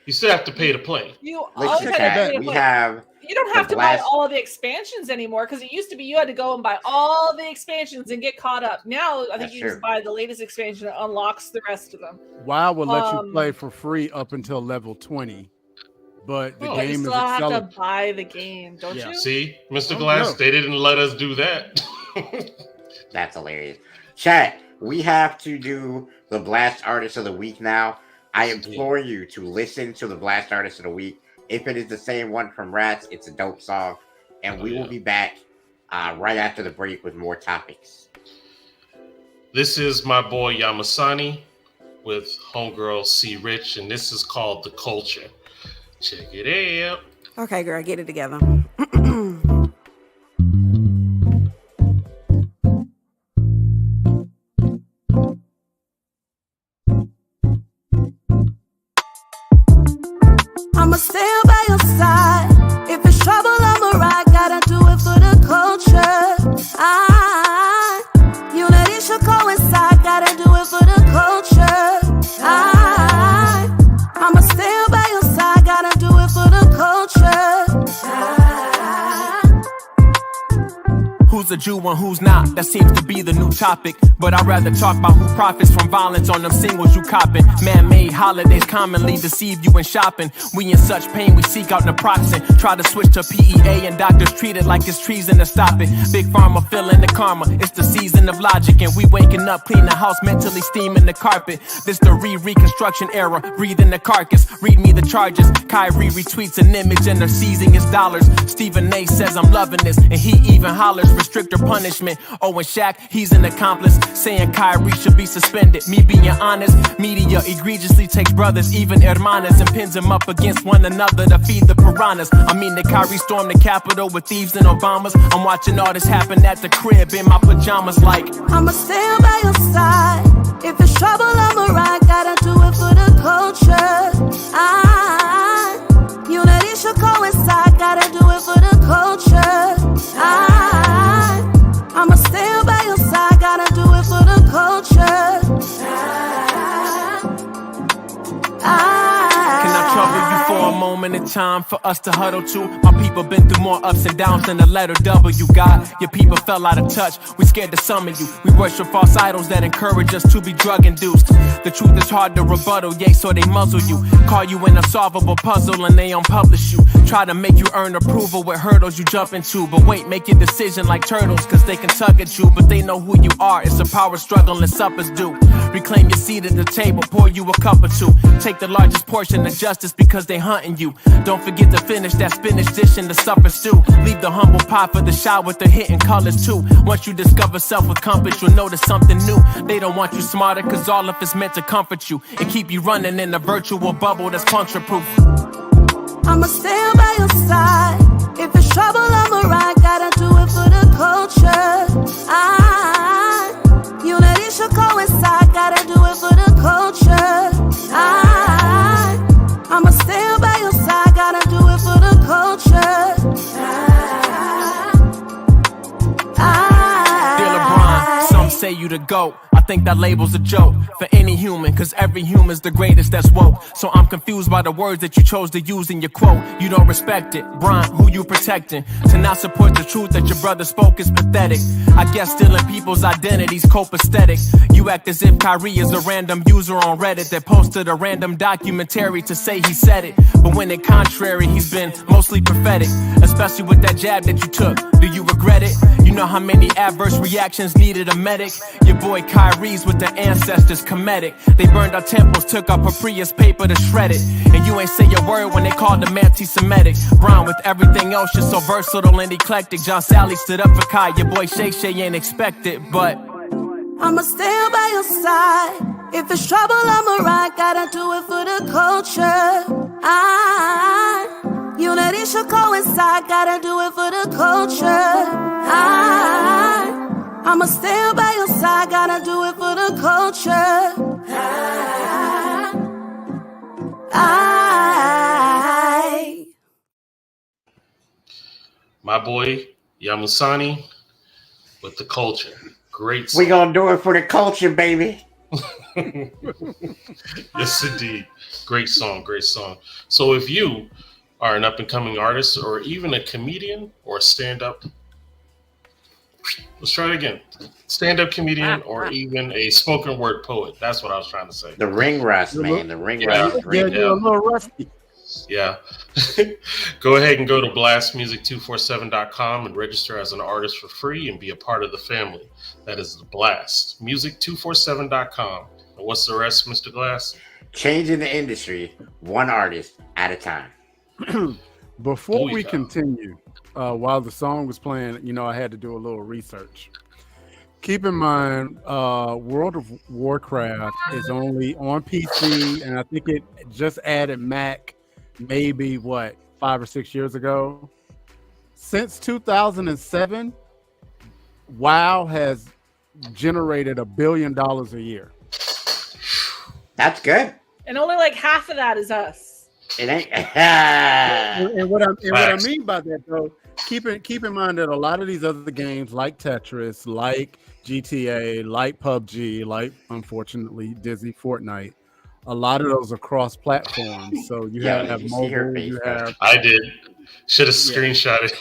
You still have to pay to play. You Let's always check had to that. pay to We play. have You don't the have to buy Blast- all of the expansions anymore because it used to be you had to go and buy all the expansions and get caught up. Now I think That's you true. just buy the latest expansion that unlocks the rest of them. WoW will let you play for free up until level 20, but the Oh. But you game still is have to accelerated. buy the game, don't Yeah. you? See, Mr. Oh, Glass, no. they didn't let us do that. That's hilarious. Chat, we have to do the Blast Artist of the Week now. I implore you to listen to the Blast Artist of the Week. If it is the same one from Rats, it's a dope song. And we will be back right after the break with more topics. This is my boy Yamasani with homegirl C Rich, and this is called The Culture. Check it out. Okay, girl, get it together. I'ma stand by your side. If it's trouble, I'ma ride. Gotta do it for the culture. Unity should coincide. Gotta do it for the culture. I'ma stand by your side. Gotta do it for the culture. Who's a Jew and who's not? That seems to be the new topic. But I'd rather talk about who profits from violence on them singles you copping. Man-made holidays commonly deceive you in shopping. We in such pain, we seek out naproxen. Try to switch to PEA and doctors treat it like it's treason to stop it. Big Pharma feeling the karma. It's the season of logic and we waking up, clean the house, mentally steaming the carpet. This the reconstruction era, breathing the carcass. Read me the charges. Kyrie retweets an image and they're seizing his dollars. Stephen A says I'm loving this and he even hollers restrictor punishment. Oh, and Shaq, he's an accomplice, saying Kyrie should be suspended. Me being honest, media egregiously takes brothers, even hermanas, and pins them up against one another to feed the piranhas. I mean that Kyrie stormed the Capitol with thieves and Obamas. I'm watching all this happen at the crib in my pajamas like I'ma stand by your side. If it's trouble, I'ma ride. Gotta do it for the culture. Unity should coincide. Gotta do it for the culture. I'ma stand by your side. Gotta do it for the culture. Can I trouble you for a moment in time for us to huddle to? My people been through more ups and downs than the letter W. God, your people fell out of touch. We scared to summon you. We worship false idols that encourage us to be drug induced. The truth is hard to rebuttal, yay, so they muzzle you. Call you an unsolvable puzzle and they unpublish you. Try to make you earn approval with hurdles you jump into. But wait, make your decision like turtles, cause they can tug at you. But they know who you are, it's a power struggle and suppers do. Reclaim your seat at the table, pour you a cup or two. Take the largest portion of justice because they hunting you. Don't forget to finish that spinach dish in the supper stew. Leave the humble pot for the shot with the hitting colors too. Once you discover self with compass, you'll notice something new. They don't want you smarter cause all of it's meant to comfort you and keep you running in a virtual bubble that's puncture proof. I'ma stand by your side. If it's trouble, I'ma ride. Gotta do it for the culture. Unity should coincide. Gotta do it for the culture. I'ma stand by your side. Gotta do it for the culture. Dear LeBron, some say you the GOAT. I think that label's a joke for any human, cause every human's the greatest that's woke. So I'm confused by the words that you chose to use in your quote. You don't respect it, Bron, who you protecting? To not support the truth that your brother spoke is pathetic. I guess stealing people's identities copacetic. You act as if Kyrie is a random user on Reddit that posted a random documentary to say he said it. But when it contrary, he's been mostly prophetic. Especially with that jab that you took. Do you regret it? You know how many adverse reactions needed a medic? Your boy Kyrie's with the ancestors comedic. They burned our temples, took our Papria's paper to shred it. And you ain't say a word when they called him anti-Semitic. Brown with everything else, you're so versatile and eclectic. John Sally stood up for Kai, your boy Shay Shay ain't expected, but I'ma stand by your side. If it's trouble, I'ma ride. Gotta do it for the culture. Unity should coincide. Gotta do it for the culture. I'ma stand by your side. Gotta do it for the culture. My boy Yamasani with The Culture. Great song. We gonna do it for the culture, baby. Yes, indeed. Great song, great song. So if you are an up and coming artist, or even a comedian or a stand up, let's try it again. Stand up comedian or even a spoken word poet. That's what I was trying to say. The ring rust, You're man. The ring Yeah. rust is Yeah, real. you're a little rusty. Yeah. Go ahead and go to blastmusic247.com and register as an artist for free and be a part of the family. That is the blastmusic247.com. And what's the rest, Mr. Glass? Changing the industry one artist at a time. Before we go. continue, while the song was playing, you know, I had to do a little research. Keep in mind, World of Warcraft is only on PC, and I think it just added Mac maybe, 5 or 6 years ago. Since 2007, WoW has generated $1 billion a year. That's good. And only like half of that is us. It ain't. And what I mean by that, though, keep in mind that a lot of these other games, like Tetris, like GTA, like PUBG, like unfortunately Disney Fortnite, a lot of those are cross-platform. So you Yeah, have you see her mobile, face, you bro. have. I did. Should have screenshotted.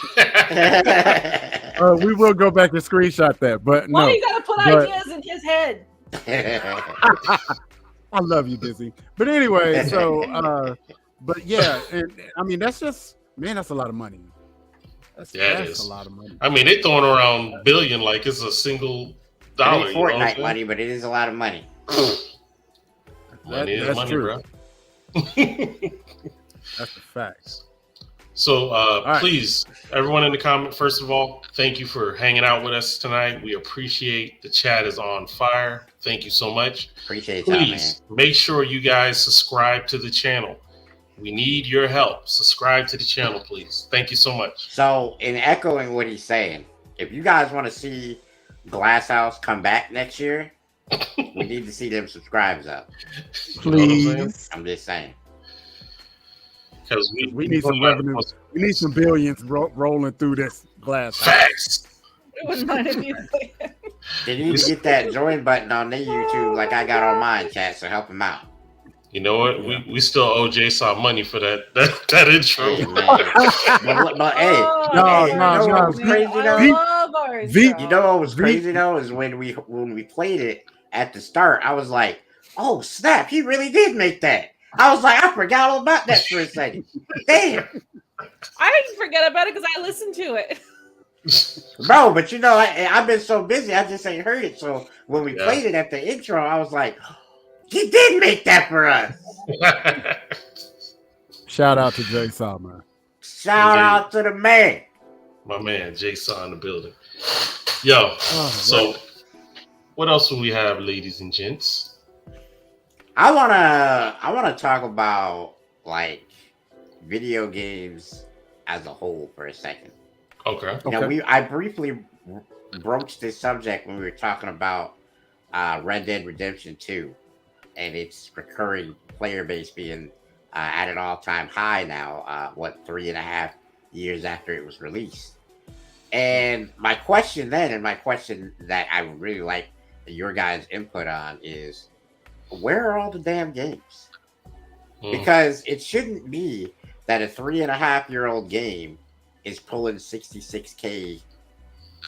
We will go back and screenshot that, but Why no. you gotta put but- ideas in his head? I love you, Dizzy. But anyway, so but yeah, and I mean that's just, man, that's a lot of money. That's Yeah, it is. a lot of money. I mean, they throwing around billion like it's a single dollar. It ain't You know what I'm Fortnite saying? money, but it is a lot of money. Money is That's money, true. bro. That's the facts. So right. please, everyone in the comment, first of all, thank you for hanging out with us tonight. We appreciate the chat is on fire. Thank you so much. Appreciate y'all, man. Please make sure you guys subscribe to the channel. We need your help. Subscribe to the channel, please. Thank you so much. So, in echoing what he's saying, if you guys want to see GLASSHouse come back next year, we need to see them subscribes up. You know what I'm saying? Please. I'm just saying. Because We need some revenue. We need some billions rolling through this glass. Facts. It wouldn't mind if you They need to get that join button on their YouTube like I got on mine, chat, so help them out. You know what? We still owe J-Saw money for that intro. Hey, man. but hey, Oh, No, hey, you you no, know no. what was crazy I though? love our V- intro. You know what was V- crazy though is when we played it at the start, I was like, "Oh snap! He really did make that." I was like, I forgot all about that for a second. Damn, I didn't forget about it because I listened to it. bro. But you know, I've been so busy, I just ain't heard it. So when we Yeah. played it at the intro, I was like, he did make that for us. Shout out to Jay Salman. Shout Indeed. out to the man. My man, J-Saw in the building. Yo, so what else do we have, ladies and gents? I wanna talk about like video games as a whole for a second. Okay. You know, I briefly broached this subject when we were talking about Red Dead Redemption 2 and its recurring player base being at an all-time high now, 3.5 years after it was released. And my question then, and my question that I would really like your guys' input on is, where are all the damn games? Because it shouldn't be that a 3.5-year-old game is pulling 66K,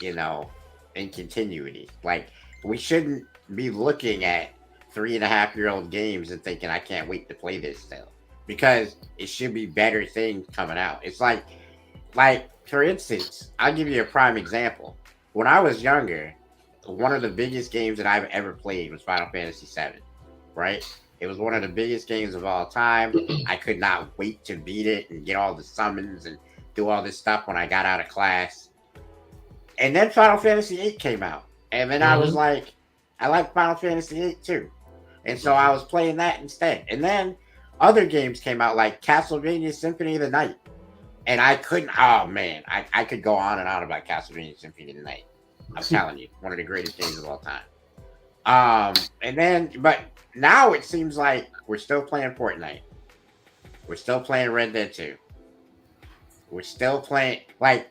you know, in continuity. Like, we shouldn't be looking at 3.5-year-old games and thinking, I can't wait to play this still. Because it should be better things coming out. It's like, for instance, I'll give you a prime example. When I was younger, one of the biggest games that I've ever played was Final Fantasy VII, right? It was one of the biggest games of all time. I could not wait to beat it and get all the summons and do all this stuff when I got out of class. And then Final Fantasy VIII came out. And then I was like, I like Final Fantasy VIII too. And so I was playing that instead. And then other games came out like Castlevania Symphony of the Night. And I couldn't, oh man, I could go on and on about Castlevania Symphony of the Night. I'm telling you, one of the greatest games of all time. And then, but now it seems like we're still playing Fortnite. We're still playing Red Dead 2. We're still playing, like,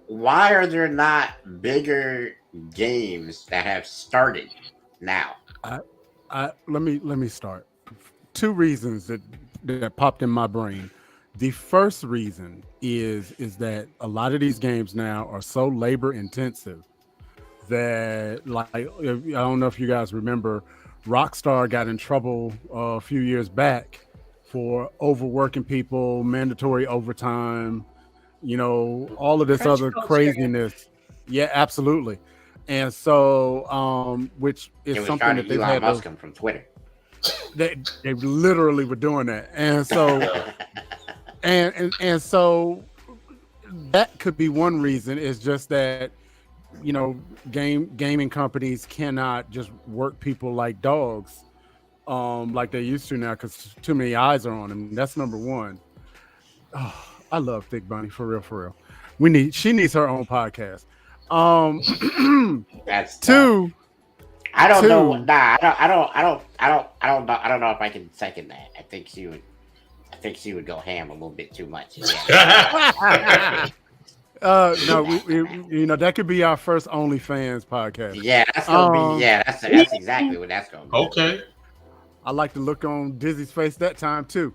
why are there not bigger games that have started now? Let me start. Two reasons that that popped in my brain. The first reason is that a lot of these games now are so labor intensive that, like, I don't know if you guys remember, Rockstar got in trouble a few years back for overworking people, mandatory overtime, all of this other craziness. Yeah, absolutely. And so, which is It was something trying that to they've Elon had Musk to, him from Twitter. they literally were doing that. And so, and so that could be one reason, is just that, gaming companies cannot just work people like dogs, like they used to now, because too many eyes are on them. That's number one. Oh, I love Thick Bunny, for real. She needs her own podcast. That's two. I don't know. Nah, I don't know if I can second that. I think she would go ham a little bit too much. Yeah. No, we that could be our first OnlyFans podcast. Yeah, that's gonna be. Yeah, that's exactly what that's gonna be. Okay. I like to look on Dizzy's face that time too.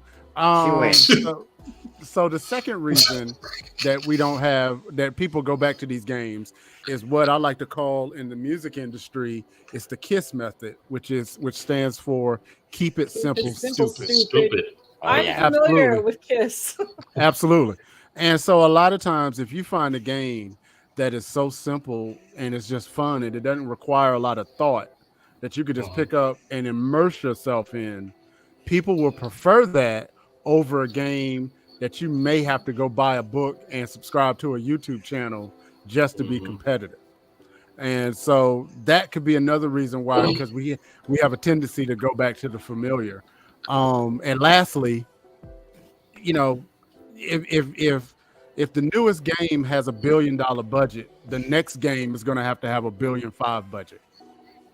So the second reason that we don't have, that people go back to these games, is what I like to call in the music industry, it's the KISS method, which stands for keep it simple, stupid. Oh, I'm yeah. familiar with KISS. Absolutely. And so a lot of times, if you find a game that is so simple and it's just fun and it doesn't require a lot of thought, that you could just pick up and immerse yourself in, people will prefer that over a game that you may have to go buy a book and subscribe to a YouTube channel just to be competitive. And so that could be another reason why, because we have a tendency to go back to the familiar. And lastly, if the newest game has $1 billion budget, the next game is going to have $1.5 billion budget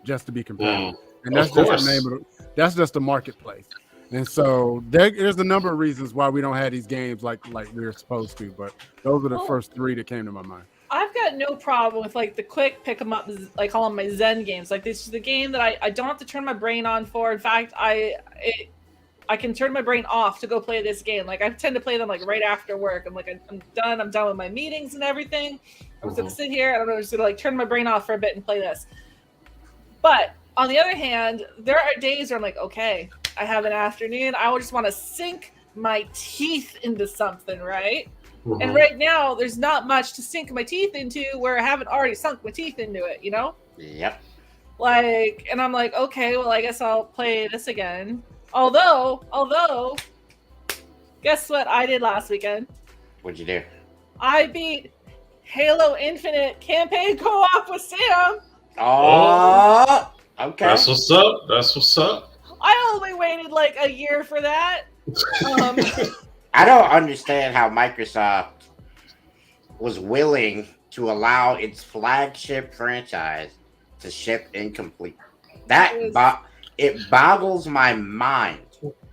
just to be competitive. And that's just the name of that's just the marketplace. And so there's a number of reasons why we don't have these games like we're supposed to, but those are the first three that came to my mind. I've got no problem with like the quick pick 'em up, like call them my Zen games. Like this is the game that I don't have to turn my brain on for. In fact, I can turn my brain off to go play this game. Like I tend to play them like right after work. I'm like, I'm done with my meetings and everything. I'm just gonna sit here and I'm just gonna like turn my brain off for a bit and play this. But on the other hand, there are days where I'm like, okay, I have an afternoon. I just want to sink my teeth into something, right? And right now, there's not much to sink my teeth into where I haven't already sunk my teeth into it, Yep. Like, and I'm like, okay, well, I guess I'll play this again. Although, guess what I did last weekend? What'd you do? I beat Halo Infinite campaign co-op with Sam. Oh, okay. That's what's up. I only waited like a year for that. I don't understand how Microsoft was willing to allow its flagship franchise to ship incomplete. It boggles my mind.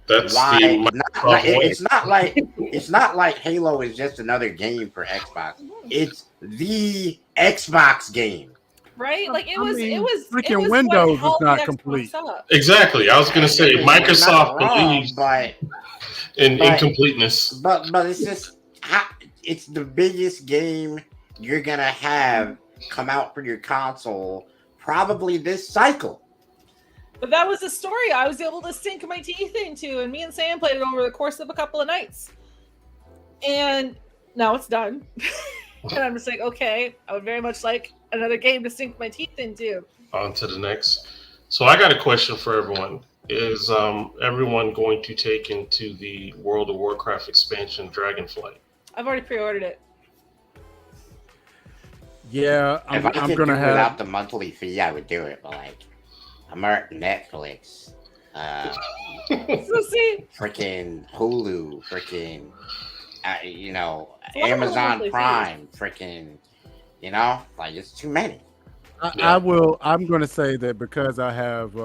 That's why it's not like Halo is just another game for Xbox. It's the Xbox game. Right? Like it was freaking Windows is not complete. Exactly. I was gonna say Microsoft believes in incompleteness. But it's just it's the biggest game you're gonna have come out for your console probably this cycle. But that was a story I was able to sink my teeth into, and me and Sam played it over the course of a couple of nights. And now it's done. And I'm just like, okay, I would very much like another game to sink my teeth into. On to the next. So I got a question for everyone. Is everyone going to take into the World of Warcraft expansion Dragonflight? I've already pre-ordered it. Yeah, I'm gonna have without the monthly fee, I would do it. But like, I'm at Netflix, so see, freaking Hulu, freaking, Amazon Prime, freaking, like it's too many. I'm going to say that because I have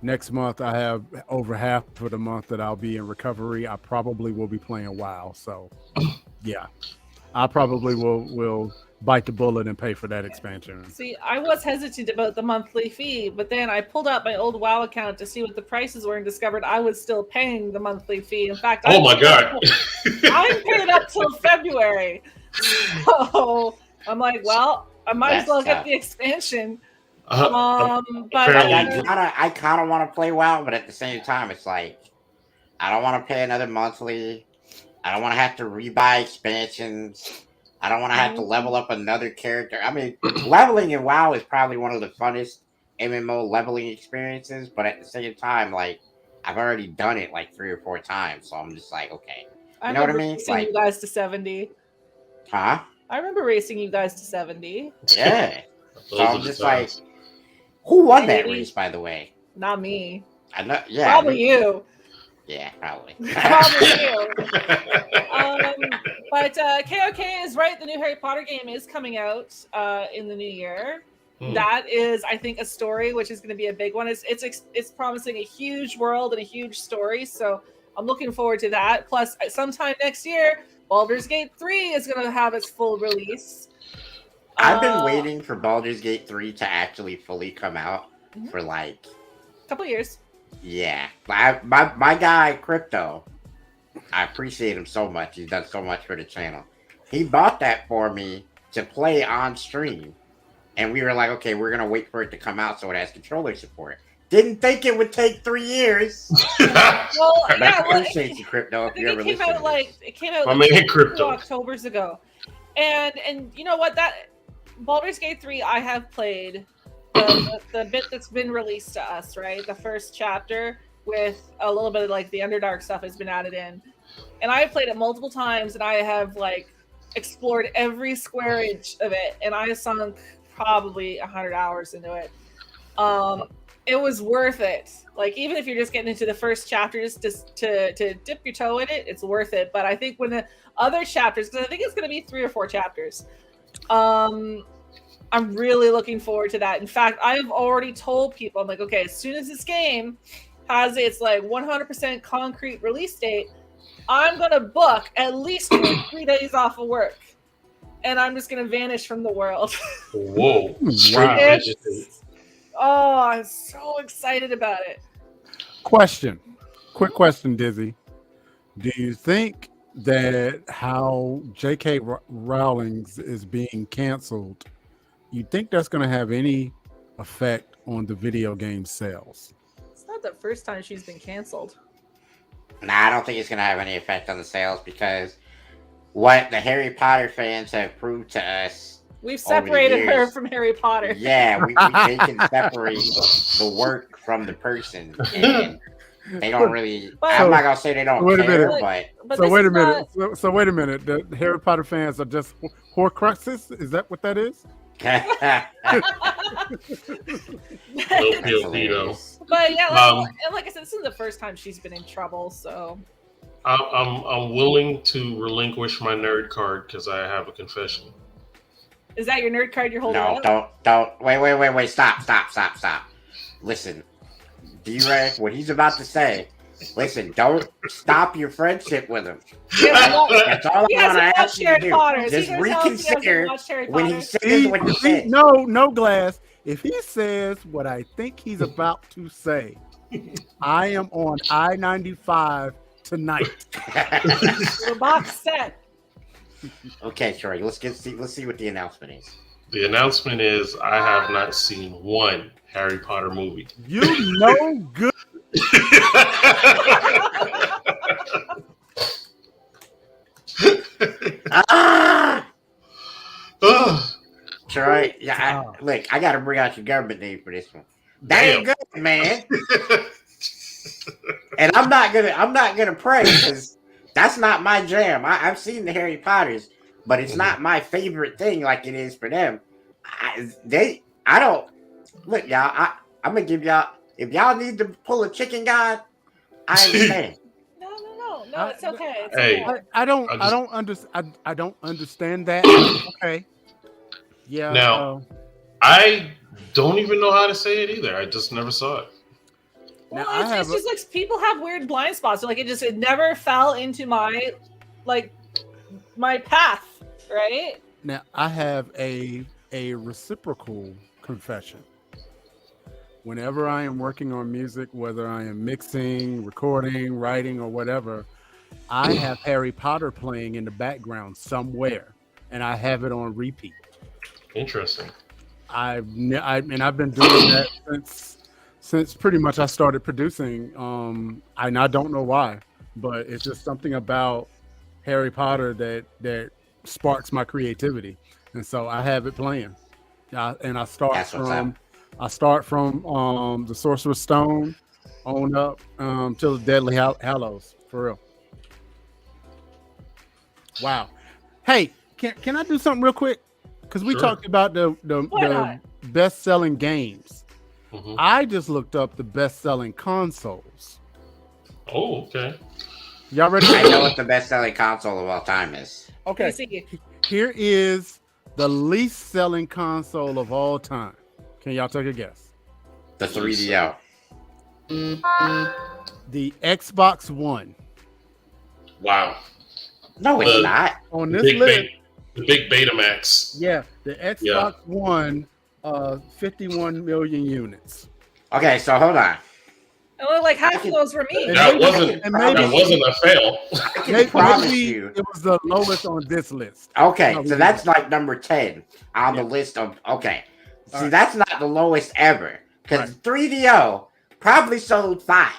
next month, I have over half of the month that I'll be in recovery. I probably will be playing WoW. So, yeah, I probably will bite the bullet and pay for that expansion. See, I was hesitant about the monthly fee, but then I pulled up my old WoW account to see what the prices were and discovered I was still paying the monthly fee. In fact, Oh my God. I'm paid up till February. So I'm like, well, I might as well get the expansion. But I kind of want to play WoW, but at the same time, it's like I don't want to pay another monthly. I don't want to have to rebuy expansions. I don't want to have to level up another character. I mean, leveling in WoW is probably one of the funnest MMO leveling experiences, but at the same time, like I've already done it like 3 or 4 times, so I'm just like, okay, you know what I mean? Racing Like, you guys to 70. huh? I remember racing you guys to 70. Yeah. So Those I'm are the just like, times. who won that race, by the way? Not me. I know. Yeah. Probably you. Yeah, probably. Probably you. But KOK is right. The new Harry Potter game is coming out in the new year. That is, I think, a story which is going to be a big one. It's promising a huge world and a huge story. So I'm looking forward to that. Plus, sometime next year, Baldur's Gate 3 is going to have its full release. I've been waiting for Baldur's Gate 3 to actually fully come out for like a couple years. Yeah, my guy Crypto, I appreciate him so much. He's done so much for the channel. He bought that for me to play on stream, and we were like, okay, we're gonna wait for it to come out so it has controller support. Didn't think it would take 3 years. Well, yeah, I appreciate you, Crypto. If you ever listen to this. It came out My like man, Crypto. 2 Octobers ago, and you know what? That Baldur's Gate 3, I have played. The bit that's been released to us, right? The first chapter with a little bit of like the Underdark stuff has been added in. And I've played it multiple times and I have like explored every square inch of it. And I sunk probably 100 hours into it. It was worth it. Like, even if you're just getting into the first chapter, just to dip your toe in it, it's worth it. But I think when the other chapters, because I think it's going to be 3 or 4 chapters, I'm really looking forward to that. In fact, I've already told people, I'm like, okay, as soon as this game has its like 100% concrete release date, I'm going to book at least 2 or 3 days off of work. And I'm just going to vanish from the world. Whoa. Wow. Oh, I'm so excited about it. Quick question, Dizzy. Do you think that how J.K. Rowling's is being canceled, you think that's going to have any effect on the video game sales? It's not the first time she's been canceled. Nah, I don't think it's going to have any effect on the sales because what the Harry Potter fans have proved to us. We've separated her from Harry Potter. Yeah, they can separate the work from the person. And they don't really. I'm not going to say they don't care, but. So wait a minute. So wait a minute. The Harry Potter fans are just Horcruxes? Is that what that is? But yeah, like I said, this is the first time she's been in trouble, so I'm willing to relinquish my nerd card because I have a confession. Is that your nerd card you're holding up? No, don't. Wait. Stop. Listen, D-Ray, what he's about to say. Listen, don't stop your friendship with him. That's all I want to ask you to do. Just reconsider when he says what he says. No, Glass. If he says what I think he's about to say, I am on I-95 tonight. The box set. Okay, Troy. Let's see what the announcement is. The announcement is I have not seen one Harry Potter movie. You know good. Troy, yeah, look, I gotta bring out your government name for this one. That ain't good, man. And I'm not gonna pray because that's not my jam. I've seen the Harry Potters, but it's not my favorite thing like it is for them. I don't look, y'all. I'm gonna give y'all. If y'all need to pull a chicken god, I understand. No, it's okay. Hey, okay. I don't understand that. Okay. Yeah. Now, I don't even know how to say it either. I just never saw it. Well, it's just like people have weird blind spots. So, like it never fell into my path, right? Now I have a reciprocal confession. Whenever I am working on music, whether I am mixing, recording, writing, or whatever, I have Harry Potter playing in the background somewhere, and I have it on repeat. Interesting. I've been doing that since pretty much I started producing. And I don't know why, but it's just something about Harry Potter that sparks my creativity, and so I have it playing. And I start That's what's up. from the Sorcerer's Stone on up till the Deadly Hallows, for real. Wow. Hey, can I do something real quick? Because we Sure. talked about the best-selling games. Mhm. I just looked up the best-selling consoles. Oh, okay. Y'all ready? I know what the best-selling console of all time is. Okay. PC. Here is the least-selling console of all time. Can y'all take a guess? The 3DO. The Xbox One. Wow. No, it's not. On The this list, the big Betamax. yeah, the Xbox One, 51 million units. Okay, so hold on. Oh, like half of those were me. And That maybe- wasn't and maybe- that wasn't a fail. I can promise Maybe you. it was the lowest on this list. Okay, No, so that's like number 10 on the list of. Okay. All See, right. that's not the lowest ever. Because Right. 3DO probably sold 5.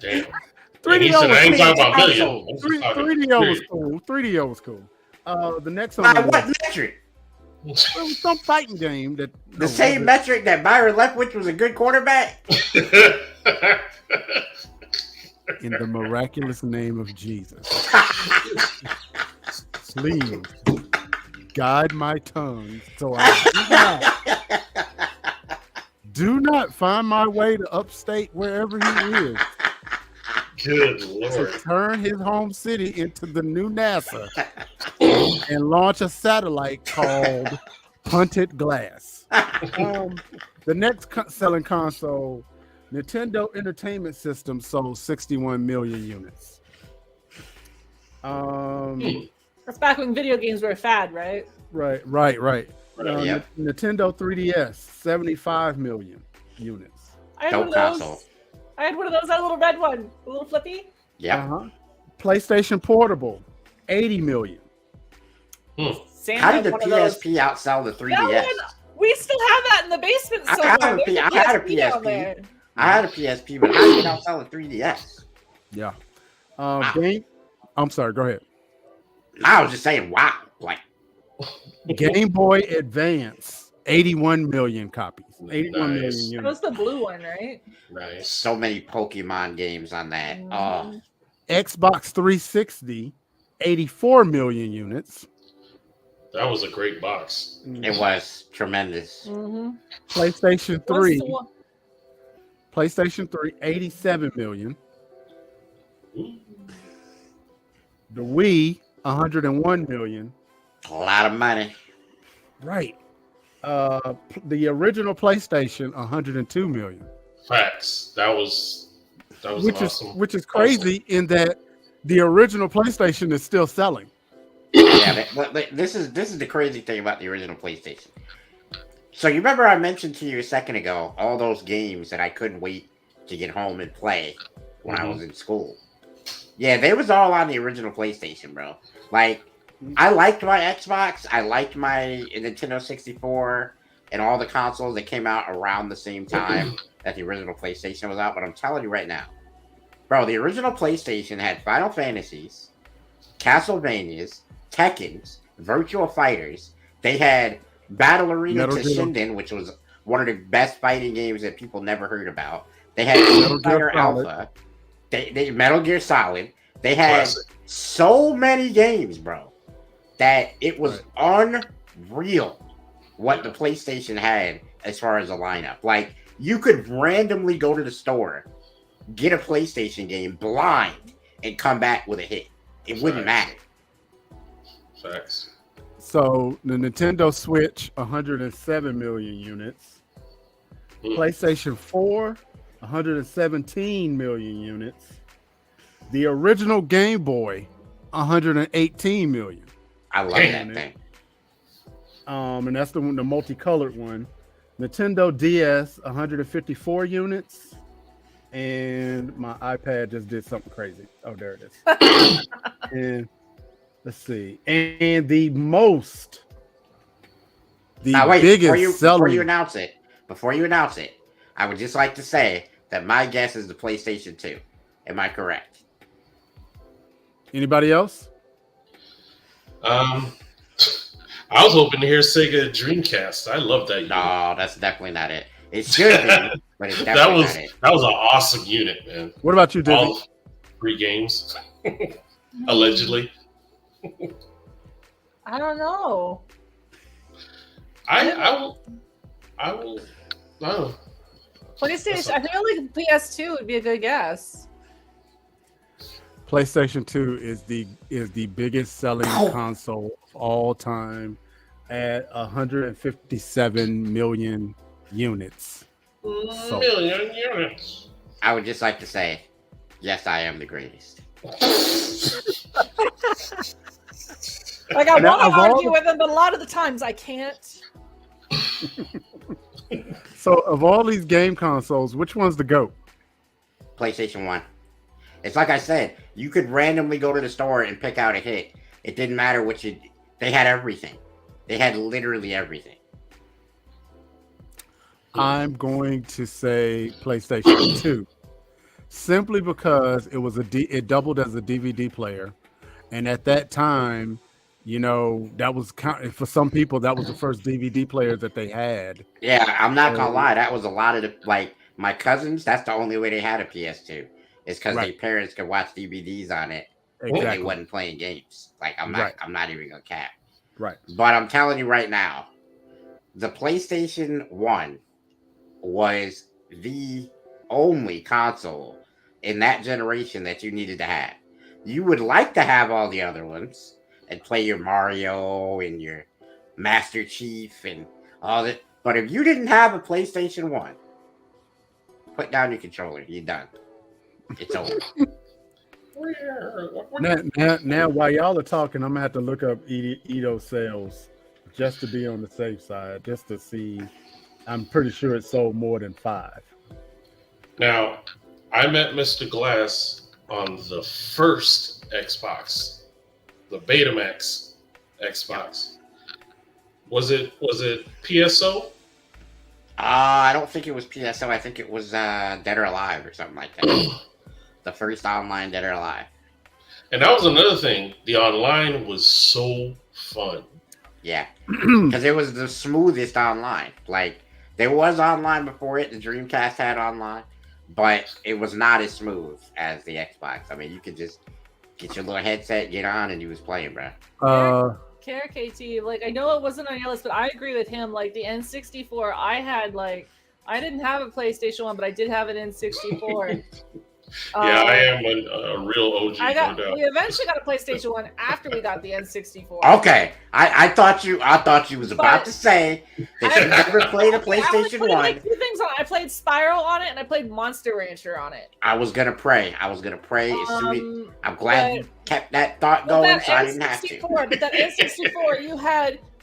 Damn. 3DO And he said, I ain't was talking about crazy. million. I'm just talking 3DO was period. cool. 3DO was cool. The next By one what was, metric? it was some fighting game that The same metric that Byron Leftwich was a good quarterback? in the miraculous name of Jesus. Please guide my tongue so I do not find my way to upstate wherever he is. Good To lord. turn his home city into the new NASA and launch a satellite called Punted Glass. The next selling console, Nintendo Entertainment System, sold 61 million units. That's back when video games were a fad, right? Right. Yep. Nintendo 3DS, 75 million units. I had Dope one of those. console. I had one of those, that little red one, the little flippy. Yep. Uh-huh. PlayStation Portable, 80 million. Sam How had did the one of those. PSP outsell the 3DS? That one, we still have that in the basement I somewhere. had a There's I had a PSP down PSP. there. I had a PSP, but how did it outsell the 3DS? Yeah. I'm sorry, go ahead. I was just saying, wow. Like, Game Boy Advance, 81 million copies. 81 million Nice. That was units. the blue one, right? Nice. so many Pokemon games on that. Oh, Xbox 360, 84 million units. That was a great box. it was tremendous. Mm-hmm. PlayStation 3, 87 million. Ooh. The Wii, 101 million. A lot of money. Right. The original PlayStation, 102 million. Facts. That was Which awesome. is crazy in that the original PlayStation is still selling. Yeah, but this is the crazy thing about the original PlayStation. So you remember I mentioned to you a second ago all those games that I couldn't wait to get home and play when I was in school. Yeah, they was all on the original PlayStation, bro. Like, I liked my Xbox, I liked my Nintendo 64, and all the consoles that came out around the same time that the original PlayStation was out. But I'm telling you right now, bro, the original PlayStation had Final Fantasies, Castlevanias, Tekkens, Virtual Fighters. They had Battle Arena Metal Gear. Shinden, which was one of the best fighting games that people never heard about. They had Metal Gear Fighter Solid. Alpha. They Metal Gear Solid. They had Classic. so many games, bro, that it was unreal what the PlayStation had as far as a lineup. Like, you could randomly go to the store, get a PlayStation game blind, and come back with a hit. It wouldn't matter. Facts. So the Nintendo Switch, 107 million units. PlayStation 4, 117 million units. The original Game Boy, 118 million. I love Damn, that thing. and that's the multicolored one. Nintendo DS, 154 units. And my iPad just did something crazy. Oh, there it is. And let's see. And the biggest selling. Before you announce it, I would just like to say that my guess is the PlayStation 2. Am I correct? Anybody else? I was hoping to hear Sega Dreamcast. I love that unit. No, that's definitely not it. It should be, but it's definitely not it. That was an awesome unit, man. What about you, Dizzy? All 3 games, allegedly. I don't know. I will. I don't know. PlayStation. I feel like PS2 would be a good guess. PlayStation 2 is the biggest selling console of all time at 157 million units. Million units. I would just like to say, yes, I am the greatest. Like, I want to argue with him, but a lot of the times I can't. So, of all these game consoles, which one's the GOAT? PlayStation 1. It's like I said, you could randomly go to the store and pick out a hit. It didn't matter what they had everything. They had literally everything. I'm going to say PlayStation 2, simply because it doubled as a DVD player, and at that time, you know, that was for some people that was the first DVD player that they had. Yeah, I'm not gonna lie, that was a lot of my cousins. That's the only way they had a PS2, is because their parents could watch DVDs on it. Exactly. And they wasn't playing games. Like I'm not even gonna cap. Right. But I'm telling you right now, the PlayStation 1 was the only console in that generation that you needed to have. You would like to have all the other ones and play your Mario and your Master Chief and all that. But if you didn't have a PlayStation 1, put down your controller. You're done. It's over. Now, while y'all are talking, I'm gonna have to look up Edo sales just to be on the safe side, just to see. I'm pretty sure it sold more than 5. Now, I met Mr. Glass on the first Xbox, the Betamax Xbox. Was it PSO? I don't think it was PSO. I think it was Dead or Alive or something like that. The first online Dead or Alive. And that was another thing. The online was so fun. Yeah, because it was the smoothest online. Like, there was online before it. The Dreamcast had online, but it was not as smooth as the Xbox. I mean, you could just get your little headset, get on, and you was playing, bro. KT, like, I know it wasn't on your list, but I agree with him. Like, the N64, I didn't have a PlayStation 1, but I did have an N64. Yeah, I am a real OG. We eventually got a PlayStation 1 after we got the N64. Okay, I thought you was about to say that you never played a PlayStation 1. Like 2 things on it. I played Spyro on it, and I played Monster Rancher on it. I was gonna pray. As soon as, I'm glad you kept that thought going, so I didn't have to. But that N64,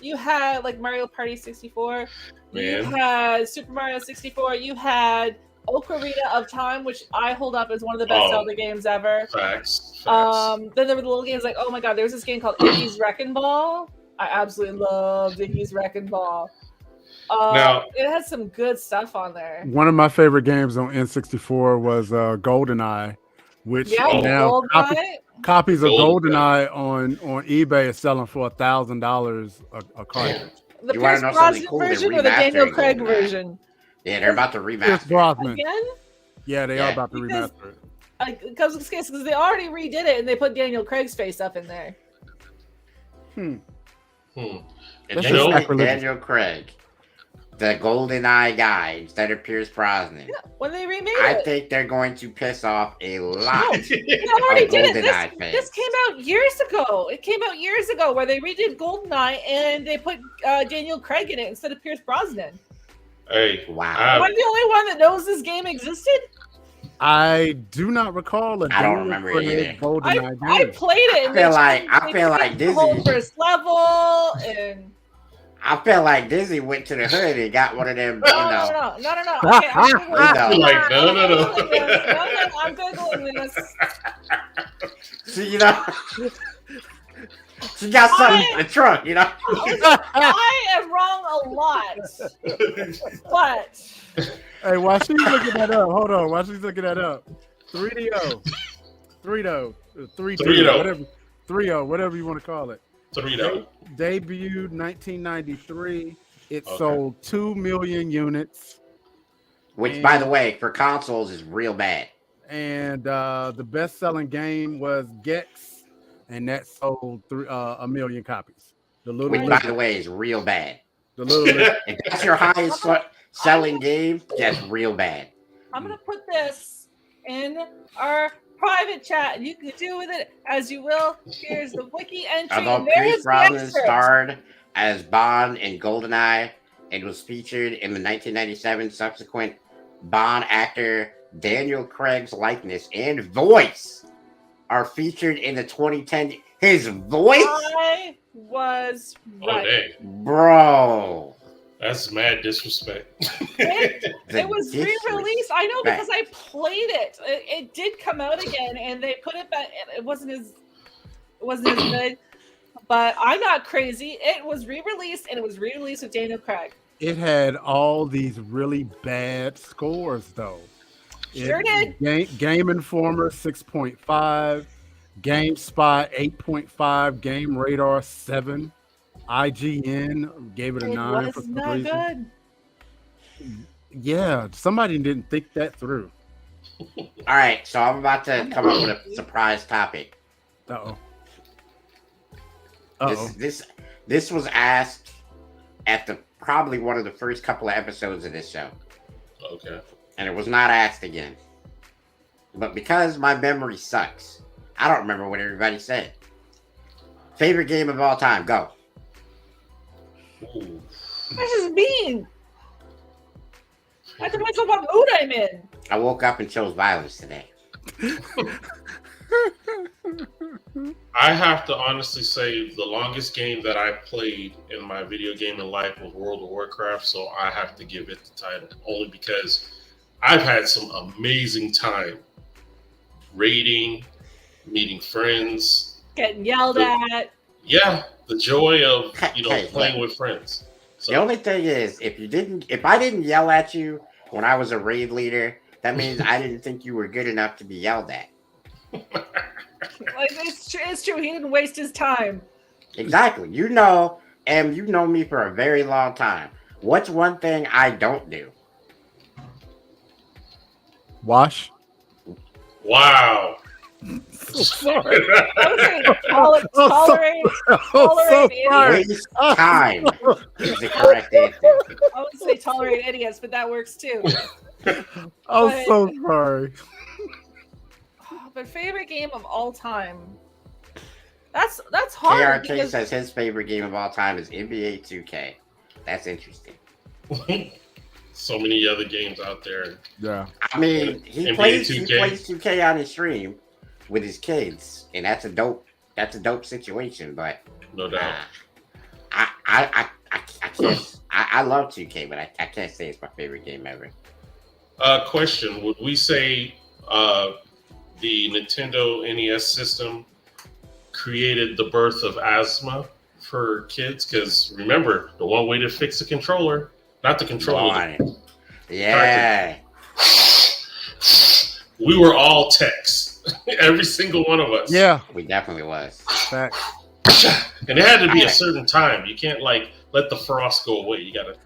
you had like Mario Party 64. You had Super Mario 64. You had Ocarina of Time, which I hold up as one of the best Zelda games ever. Facts. Then there were the little games like, oh my god, there was this game called Iggy's Wrecking Ball. I absolutely loved Iggy's Wrecking Ball. Now, it had some good stuff on there. One of my favorite games on N64 was GoldenEye, which now copies of GoldenEye on eBay is selling for $1,000 a cartridge. The Pierce Brosnan version or the Daniel Craig version? Yeah, they're about to remaster it. Again? Yeah, they are about to remaster it. Because they already redid it and they put Daniel Craig's face up in there. And Daniel Craig, the GoldenEye guy, instead of Pierce Brosnan. Yeah, when they remade it. I think they're going to piss off a lot of GoldenEye fans. This came out years ago. It came out years ago where they redid GoldenEye and they put Daniel Craig in it instead of Pierce Brosnan. Hey, wow! Am I the only one that knows this game existed? I do not recall I don't remember it either. I played it. I feel like Disney. The whole first level and I feel like Dizzy went to the hood and got one of them, No. Okay, I'm googling this. See, she got something in the trunk, I am wrong a lot, but Hey, while she's looking that up, hold on. While she's looking that up, 3DO, 3DO, whatever, 3O, whatever you want to call it. 3DO. Debuted 1993. It sold 2 million units. Which, by the way, for consoles is real bad. And the best-selling game was Gex, and that sold 1 million copies. Which, by the way, is real bad. The little if that's your highest selling game, that's real bad. I'm gonna put this in our private chat. You can do with it as you will. Here's the wiki entry. Although Pierce Brosnan starred as Bond in GoldenEye and was featured in the 1997 subsequent Bond actor Daniel Craig's likeness and voice are featured in the 2010. His voice? I was right. Oh, dang. Bro. That's mad disrespect. It was re-released. I know because I played it. It did come out again, and they put it back. It wasn't as good. But I'm not crazy. It was re-released, and it was re-released with Daniel Craig. It had all these really bad scores, though. Sure did. Game Informer 6.5, GameSpot 8.5, Game Radar 7, IGN gave it a 9 for some not reason. Good. Yeah, somebody didn't think that through. All right, so I'm about to come up with a surprise topic. This was asked at probably one of the first couple of episodes of this show. Okay. And it was not asked again. But because my memory sucks, I don't remember what everybody said. Favorite game of all time, go. Ooh. This is mean. I have to myself what mood I'm in. I woke up and chose violence today. I have to honestly say the longest game that I played in my video gaming life was World of Warcraft, so I have to give it the title only because I've had some amazing time raiding, meeting friends, getting yelled at. Yeah, the joy of playing with friends. So, the only thing is, if I didn't yell at you when I was a raid leader, that means I didn't think you were good enough to be yelled at. Like it's true. He didn't waste his time. Exactly. You know me for a very long time. What's one thing I don't do? Wash. Wow. So sorry. Tolerate Waste time is the correct answer. I would say tolerate idiots, but that works too. I'm so sorry. But favorite game of all time. That's hard. KRK says his favorite game of all time is NBA 2K. That's interesting. So many other games out there. Yeah. I mean, he plays 2K on his stream with his kids, and that's a dope situation. But no doubt, I can't. I love 2K, but I can't say it's my favorite game ever. Question: would we say the Nintendo NES system created the birth of asthma for kids? Because remember, the one way to fix the controller, not the controller. Yeah. We were all techs. Every single one of us. Yeah. We definitely was. Facts. And it had to be a certain time. You can't let the frost go away. You gotta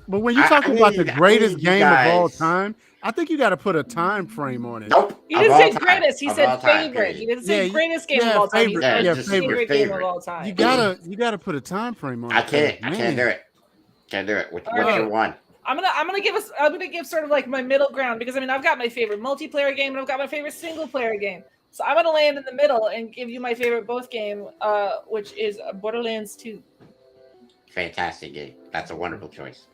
but when you're talking about the greatest game of all time, I think you got to put a time frame on it. Nope. He didn't say greatest. He said favorite. He didn't say greatest game of all time. Favorite game of all time. You gotta put a time frame on it. I can't do it. Can't do it. What's your one? I'm gonna give sort of like my middle ground because I've got my favorite multiplayer game and I've got my favorite single player game. So I'm gonna land in the middle and give you my favorite both game, which is Borderlands 2. Fantastic game. That's a wonderful choice.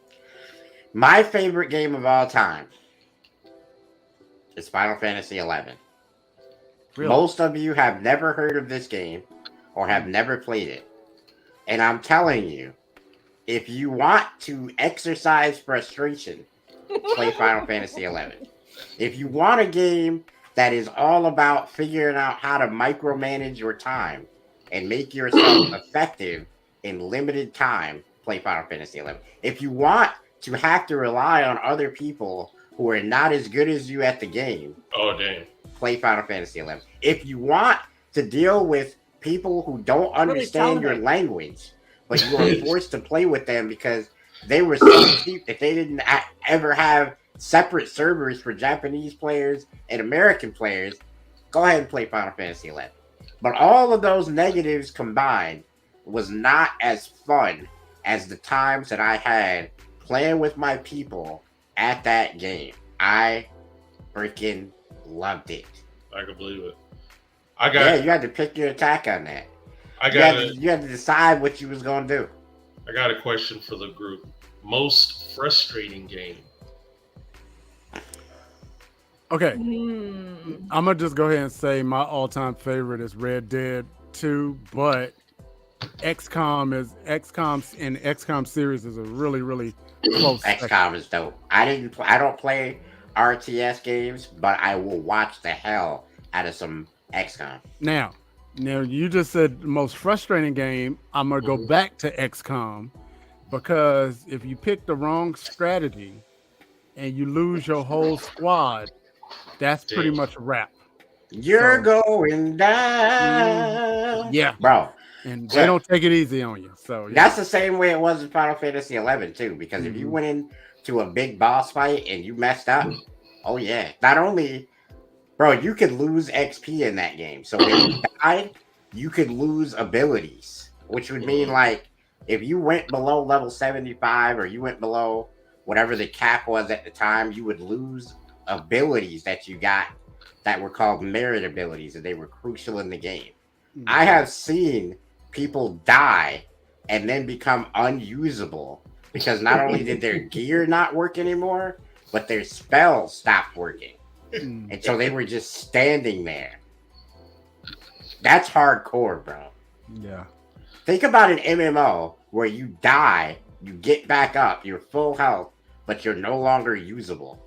My favorite game of all time is Final Fantasy XI. Really? Most of you have never heard of this game or have never played it. And I'm telling you, if you want to exercise frustration, play Final Fantasy XI. If you want a game that is all about figuring out how to micromanage your time and make yourself effective in limited time, play Final Fantasy XI. If you want to have to rely on other people who are not as good as you at the game, Oh, damn. play Final Fantasy XI. If you want to deal with people who don't understand your language, but you are forced to play with them because they were so cheap that they didn't ever have separate servers for Japanese players and American players, go ahead and play Final Fantasy XI. But all of those negatives combined was not as fun as the times that I had playing with my people at that game. I freaking loved it. I can believe it. You had to pick your attack on that. You had to decide what you was gonna do. I got a question for the group. Most frustrating game. Okay. I'm gonna just go ahead and say my all-time favorite is Red Dead 2, but XCOM and XCOM series is a really, really close. XCOM is dope. I don't play RTS games, but I will watch the hell out of some XCOM. Now you just said the most frustrating game. I'm gonna go back to XCOM because if you pick the wrong strategy and you lose your whole squad, that's pretty much a wrap. You're going down. Yeah, bro. And they don't take it easy on you. So that's the same way it was in Final Fantasy XI too. Because if you went into a big boss fight and you messed up, oh yeah, not only, bro, you could lose XP in that game. So when you died, you could lose abilities, which would mean like if you went below level 75 or you went below whatever the cap was at the time, you would lose abilities that you got that were called merit abilities, and they were crucial in the game. I have seen people die and then become unusable because not only did their gear not work anymore, but their spells stopped working. And so they were just standing there. That's hardcore, bro. Yeah. Think about an MMO where you die, you get back up, you're full health, but you're no longer usable.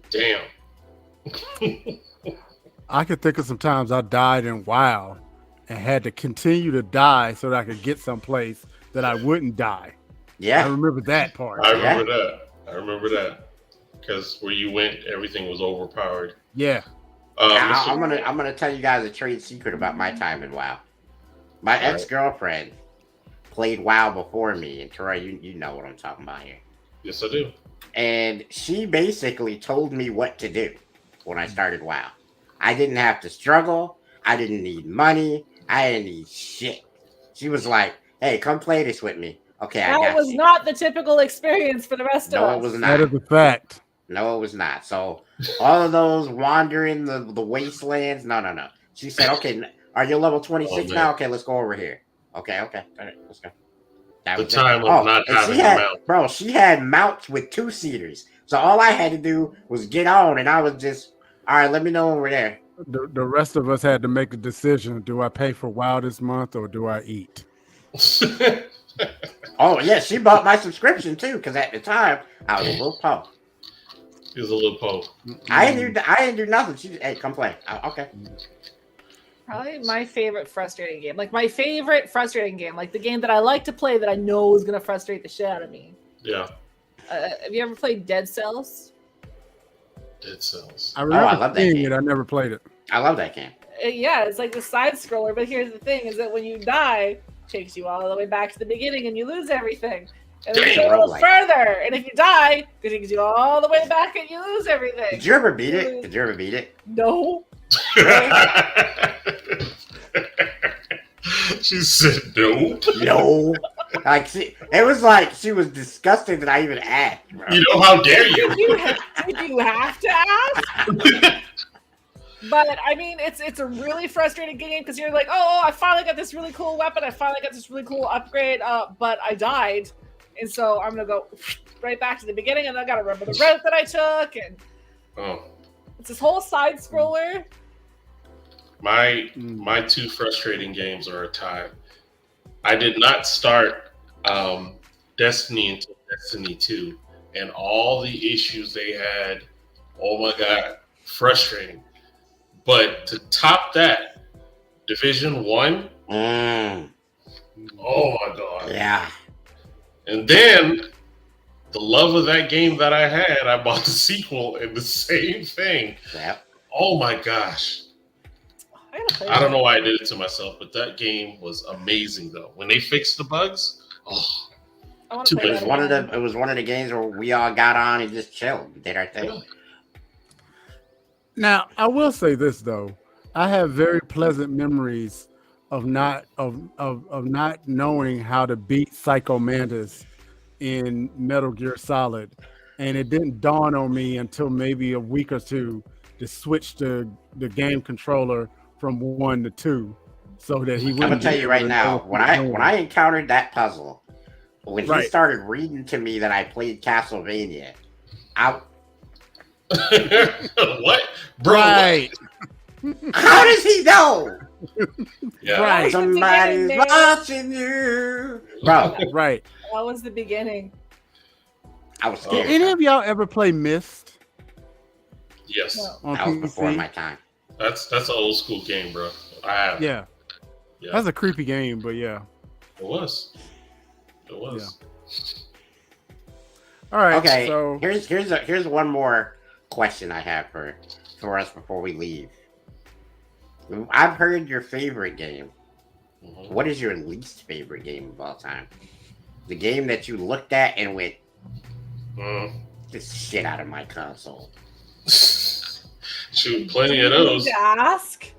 Damn. I could think of some times I died in WoW and had to continue to die so that I could get someplace that I wouldn't die. Yeah. I remember that part. I remember that. Because where you went, everything was overpowered. Yeah. I'm gonna tell you guys a trade secret about my time in WoW. My ex-girlfriend played WoW before me, and Troy, you know what I'm talking about here. Yes, I do. And she basically told me what to do when I started WoW. I didn't have to struggle. I didn't need money. I didn't need shit. She was like, "Hey, come play this with me." Okay, I got you. That was not the typical experience for the rest of us. No, it was not. That is a fact. No, it was not. So all of those wandering the wastelands, no. She said, "Okay, are you level 26 now? Okay, let's go over here." Okay. All right, let's go. That The was time it. of not having a mount. Bro, she had mounts with 2-seaters. So all I had to do was get on, and I was just, all right, let me know when we're there. The rest of us had to make a decision. Do I pay for WoW this month or do I eat? Oh, yeah, she bought my subscription, too, because at the time, I was a little po. He was a little po. I didn't do nothing. She just, hey, come play. Okay. Probably my favorite frustrating game. Like my favorite frustrating game. Like the game that I like to play that I know is going to frustrate the shit out of me. Yeah. Have you ever played Dead Cells? Dead Cells. I remember I love that seeing game. it. I never played it. I love that game. Yeah, it's like the side scroller. But here's the thing: is that when you die, it takes you all the way back to the beginning, and you lose everything. And then you go a little further, and if you die, it takes you all the way back, and you lose everything. Did you ever beat it? No. She said no. No. Like it was like she was disgusted that I even asked. Bro. You know, how dare you? Did you have to ask? But I mean, it's a really frustrating game because you're like, oh, I finally got this really cool weapon. I finally got this really cool upgrade. But I died, and so I'm gonna go right back to the beginning, and I gotta remember the route that I took, and it's this whole side scroller. My two frustrating games are a tie. I did not start Destiny until Destiny 2, and all the issues they had. Oh my god, frustrating. But to top that, Division 1. Oh my god. Yeah. And then the love of that game that I had, I bought the sequel and the same thing. Yep. Oh my gosh. I don't know why I did it to myself, but that game was amazing though. When they fixed the bugs, it was one of the games where we all got on and just chilled, did our thing. Yeah. Now, I will say this though. I have very pleasant memories of not knowing how to beat Psycho Mantis in Metal Gear Solid, and it didn't dawn on me until maybe a week or two to switch the game controller from 1 to 2, so that he wouldn't. I'm gonna tell you right now, when I encountered that puzzle, when he started reading to me that I played Castlevania, what, bro? Right? How does he know? Yeah. Right. Somebody's watching you, bro. Right. That was the beginning. I was scared. Any of y'all ever play Myst? Yes. No. On That was PC? before my time. That's an old school game, bro. I have. Yeah. That's a creepy game, but yeah. It was. Yeah. All right. Okay. So Here's one more question I have for us before we leave. I've heard your favorite game. Mm-hmm. What is your least favorite game of all time? The game that you looked at and went, this shit out of my console. Shoot, plenty of those. To ask.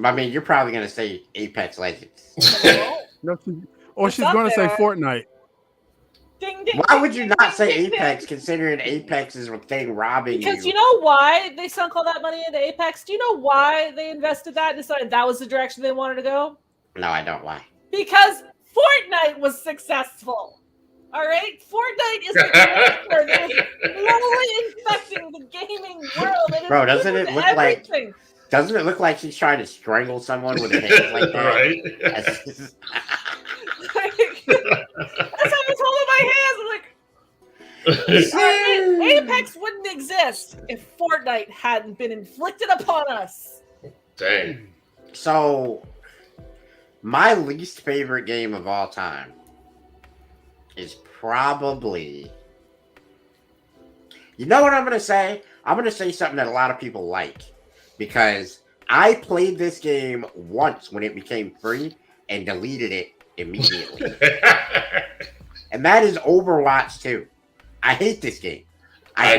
I mean, you're probably gonna say Apex Legends. no, she's What's going to up say there? Fortnite. Ding, ding, Why ding, would you ding, not say ding, ding. Apex, considering Apex is a thing robbing you? Because you know why they sunk all that money into Apex? Do you know why they invested that and decided that was the direction they wanted to go? No, I don't. Why? Because Fortnite was successful. All right? Fortnite is the cancer that is slowly infecting the gaming world. And Bro, it's doesn't it with look everything. Doesn't it look like she's trying to strangle someone with her hands like that? Right. That's- That's how it's holding my hands. I'm like, Apex wouldn't exist if Fortnite hadn't been inflicted upon us. Dang. So, my least favorite game of all time is probably... You know what I'm going to say? I'm going to say something that a lot of people like. Because I played this game once when it became free and deleted it immediately. And that is Overwatch 2. I hate this game. I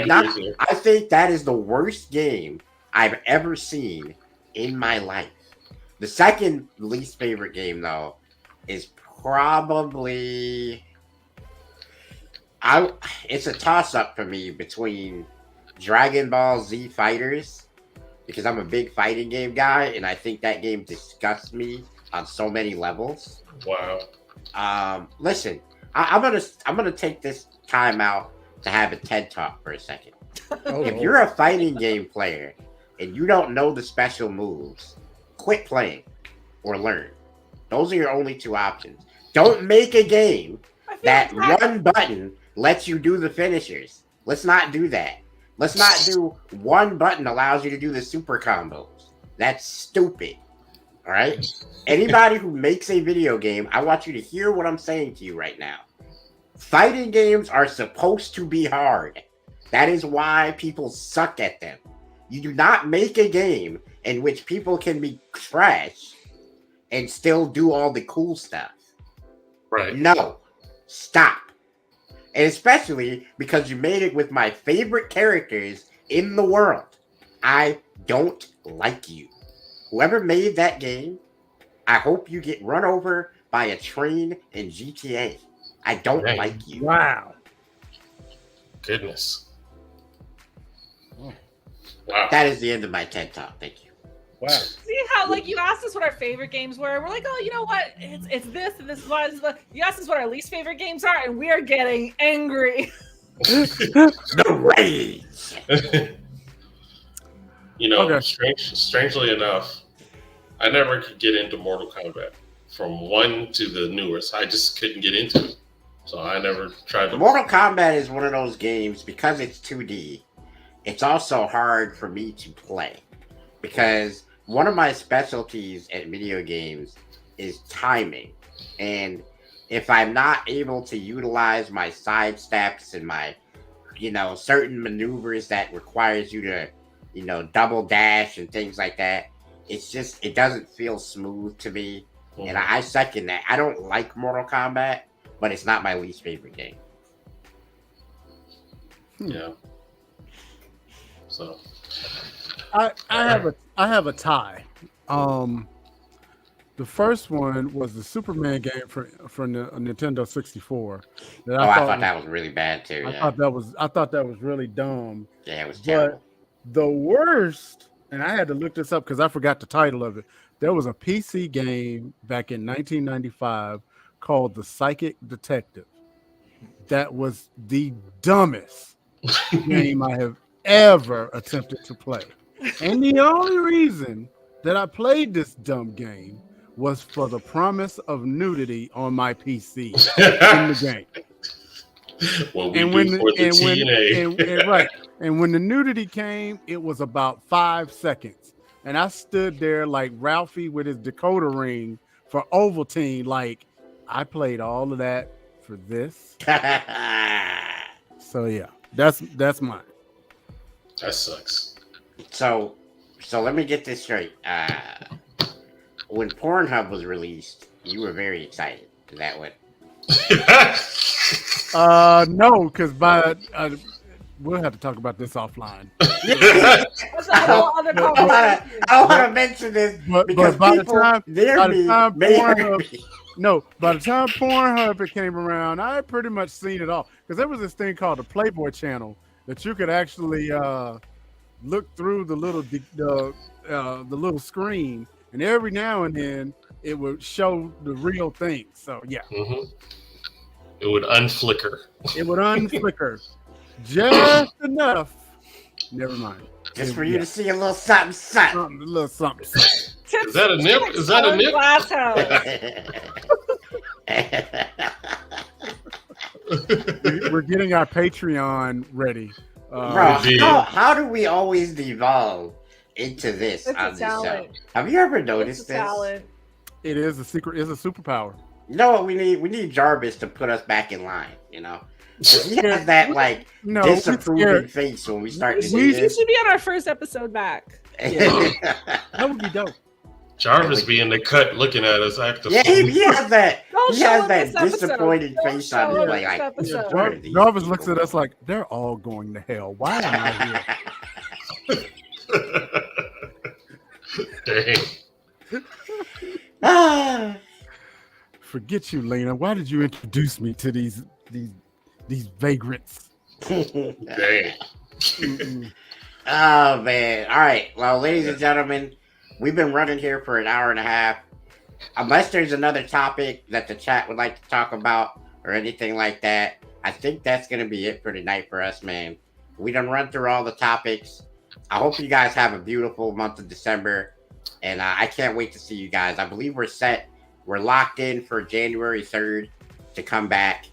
think that is the worst game I've ever seen in my life. The second least favorite game, though, is probably... It's a toss-up for me between Dragon Ball Z Fighters, because I'm a big fighting game guy, and I think that game disgusts me on so many levels. Wow. Listen, I'm gonna take this time out to have a TED Talk for a second. If you're a fighting game player and you don't know the special moves, quit playing or learn. Those are your only two options. Don't make a game that one button lets you do the finishers. Let's not do that. Let's not do one button allows you to do the super combos. That's stupid. All right? Anybody who makes a video game, I want you to hear what I'm saying to you right now. Fighting games are supposed to be hard. That is why people suck at them. You do not make a game in which people can be trash and still do all the cool stuff. Right. No. Stop. And especially because you made it with my favorite characters in the world. I don't like you. Whoever made that game, I hope you get run over by a train in GTA. I don't like you. Wow. Goodness. Wow. That is the end of my TED Talk. Thank you. Wow. See how, like, you asked us what our favorite games were. We're like, oh, you know what? It's this and this is why. This is what. You asked us what our least favorite games are, and we are getting angry. The rage. You know, Okay. strangely enough, I never could get into Mortal Kombat. from 1 to the newest. I just couldn't get into it, so I never tried to. Mortal Kombat is one of those games because it's 2D. It's also hard for me to play because one of my specialties at video games is timing, and if I'm not able to utilize my side steps and my, certain maneuvers that requires you to, double dash and things like that, it doesn't feel smooth to me. Mm-hmm. And I second that. I don't like Mortal Kombat, but it's not my least favorite game. Yeah. So I have a tie. The first one was the Superman game for the Nintendo 64. I thought that was really bad too. Yeah. I thought that was really dumb. Yeah, it was terrible. But the worst, and I had to look this up because I forgot the title of it. There was a PC game back in 1995 called The Psychic Detective. That was the dumbest game I have ever attempted to play. And the only reason that I played this dumb game was for the promise of nudity on my PC in the game. What we do for the TNA. Right. And when the nudity came, it was about 5 seconds. And I stood there like Ralphie with his decoder ring for Ovaltine. Like, I played all of that for this. So yeah, that's mine. That sucks. So let me get this straight. When Pornhub was released, you were very excited. Is that what? No, because we'll have to talk about this offline. That's a whole other conversation. I don't want to mention this because by the time Pornhub came around, I had pretty much seen it all. Because there was this thing called the Playboy channel that you could actually look through the little screen, and every now and then it would show the real thing. So yeah, it would unflicker. It would unflicker just enough. Never mind. Just for you to see a little something. A little something. Is that a nip? Is that a nip? GLASSHouse. We're getting our Patreon ready. Bro, how do we always devolve into this It's on a this talent. show? Have you ever noticed It's a this? talent. It is a secret. It's a superpower. You know what we need? We need Jarvis to put us back in line. He has that disapproving face when we start to do You this. should be on our first episode back. Yeah. That would be dope. Jarvis be in the cut looking at us after. Yeah, he has that. Don't He show has him that this episode. disappointed Don't face show on his him like. this episode. What are these Jarvis looks people? at us like they're all going to hell. Why am I here? Dang. Forget you, Lena. Why did you introduce me to these vagrants? Dang. Oh man! All right, well, ladies and gentlemen, we've been running here for an hour and a half. Unless there's another topic that the chat would like to talk about or anything like that, I think that's gonna be it for tonight for us, man. We done run through all the topics. I hope you guys have a beautiful month of December, and I can't wait to see you guys. I believe we're set. We're locked in for January 3rd to come back,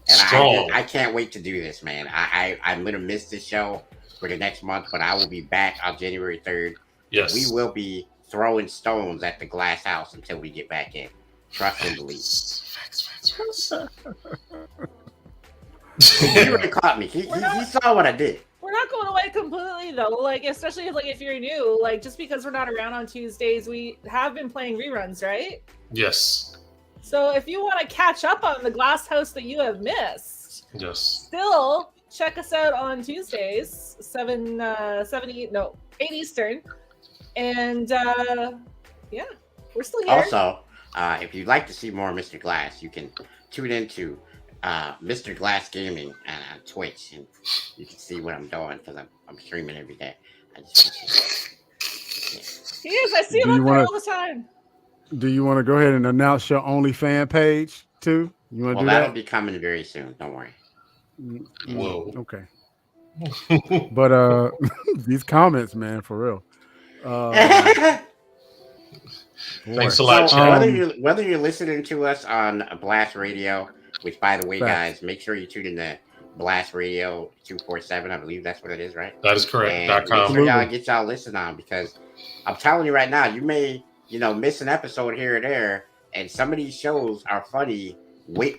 and I can't wait to do this, man. I'm gonna miss this show for the next month, but I will be back on January 3rd. Yes. We will be throwing stones at the GLASSHouse until we get back in. Trust and believe. Facts. He already caught me. He saw what I did. We're not going away completely though. Like, especially if you're new, just because we're not around on Tuesdays, we have been playing reruns, right? Yes. So if you want to catch up on the GLASSHouse that you have missed, Yes. still check us out on Tuesdays, 8 Eastern. And yeah, we're still here. Also, if you'd like to see more Mr. Glass, you can tune into Mr. Glass Gaming on Twitch, and you can see what I'm doing because I'm streaming every day. He is. I see him up there all the time. Do you want to go ahead and announce your OnlyFans page too? You want to do that'll that? be coming very soon. Don't worry. Whoa. Okay. But these comments, man, for real. Thanks a lot, So Chad. whether you're listening to us on Blast Radio, which by the way, guys, make sure you tune in to Blast Radio 247. I believe that's what it is, right? That is correct. And make sure y'all get y'all listen on, because I'm telling you right now, you may miss an episode here or there, and some of these shows are funny,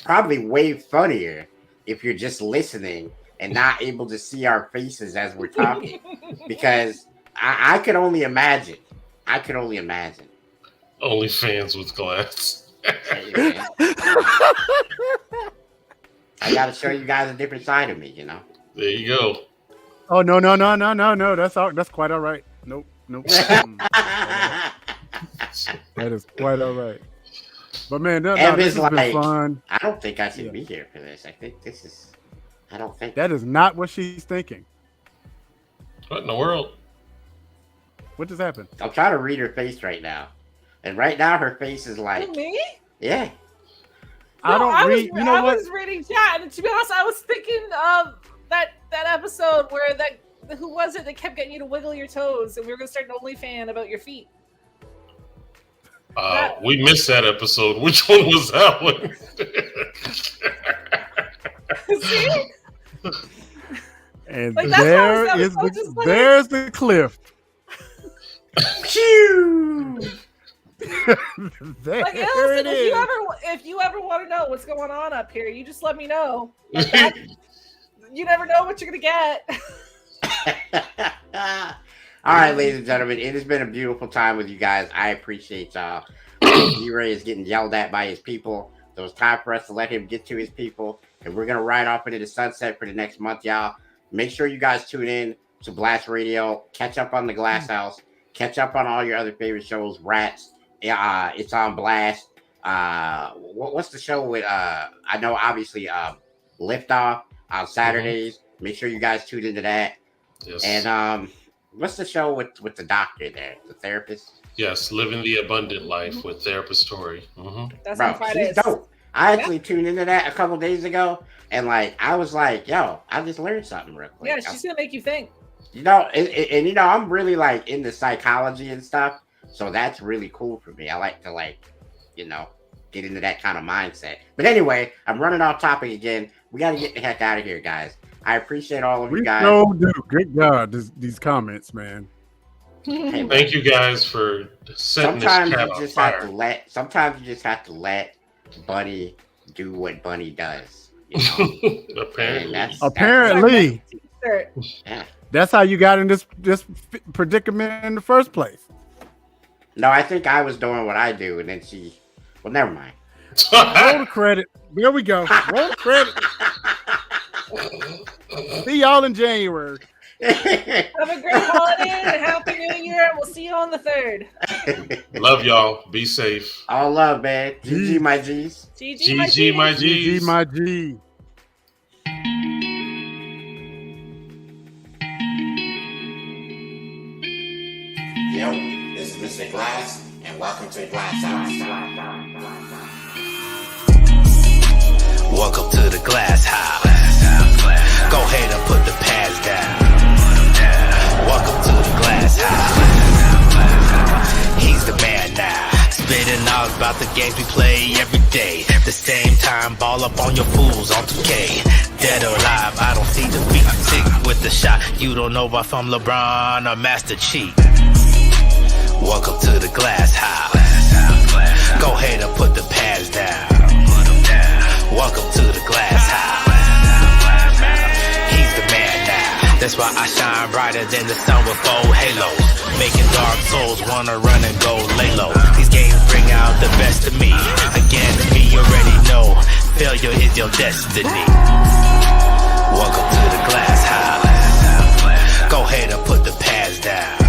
probably way funnier if you're just listening and not able to see our faces as we're talking, because I could only imagine. Only fans with glass. Hey, I got to show you guys a different side of me, There you go. Oh no! That's quite all right. Nope. That is quite all right. But man, this has been fun. I don't think I should be here for this. I think this is. I don't think that is not what she's thinking. What in the world? What just happened? I'm trying to read her face right now, and right now her face is like me. Yeah. I was reading chat, and to be honest, I was thinking of that episode where who was it that kept getting you to wiggle your toes, and we were gonna start an OnlyFans about your feet. We missed that episode. Which one was that one? See? And like, there's the cliff. Phew. Like, listen, if you ever want to know what's going on up here, you just let me know. You never know what you're gonna get. All right, ladies and gentlemen, it has been a beautiful time with you guys. I appreciate y'all. D-Ray is getting yelled at by his people, so it's time for us to let him get to his people, and we're gonna ride off into the sunset for the next month, y'all. Make sure you guys tune in to Blast Radio, catch up on the GLASSHouse, catch up on all your other favorite shows. Rats, it's on Blast. What's the show with? I know, obviously, Liftoff on Saturdays. Make sure you guys tune into that. Yes. And what's the show with the doctor there, the therapist? Yes, Living the Abundant Life with Therapist Tori. That's on Fridays. She's dope. I actually tuned into that a couple days ago, and I was like, yo, I just learned something real quick. Yeah, she's gonna make you think. And I'm really into psychology and stuff, so that's really cool for me. I like to get into that kind of mindset. But anyway, I'm running off topic again. We got to get the heck out of here, guys. I appreciate all of you guys. No, dude. Good God, these comments, man. Hey, thank you guys for setting sometimes this you cat just on have fire. to let. Sometimes you just have to let Bunny do what Bunny does. Apparently. Yeah. That's how you got in this predicament in the first place. No, I think I was doing what I do, and then she. Well, never mind. Roll the credit. There we go. Roll the credit. See y'all in January. Have a great holiday and a happy new year, and we'll see you on the 3rd. Love y'all. Be safe. All love, man. GG, my G's. GG, my G's. GG, my G. Yo, this is Mr. Glass, and welcome to the GLASSHouse. Welcome to the GLASSHouse. Go ahead and put the pads down. Welcome to the GLASSHouse. He's the man now. Spitting out about the games we play every day. The same time, ball up on your fools on 2K. Dead or alive, I don't see defeat. Sick with the shot, you don't know if I'm LeBron or Master Chief. Welcome to the GLASSHouse. Go ahead and put the pads down. Welcome to the GLASSHouse. He's the man now. That's why I shine brighter than the sun with 4 halos. Making dark souls wanna run and go lay low. These games bring out the best of me. Against me, you already know. Failure is your destiny. Welcome to the GLASSHouse. Go ahead and put the pads down.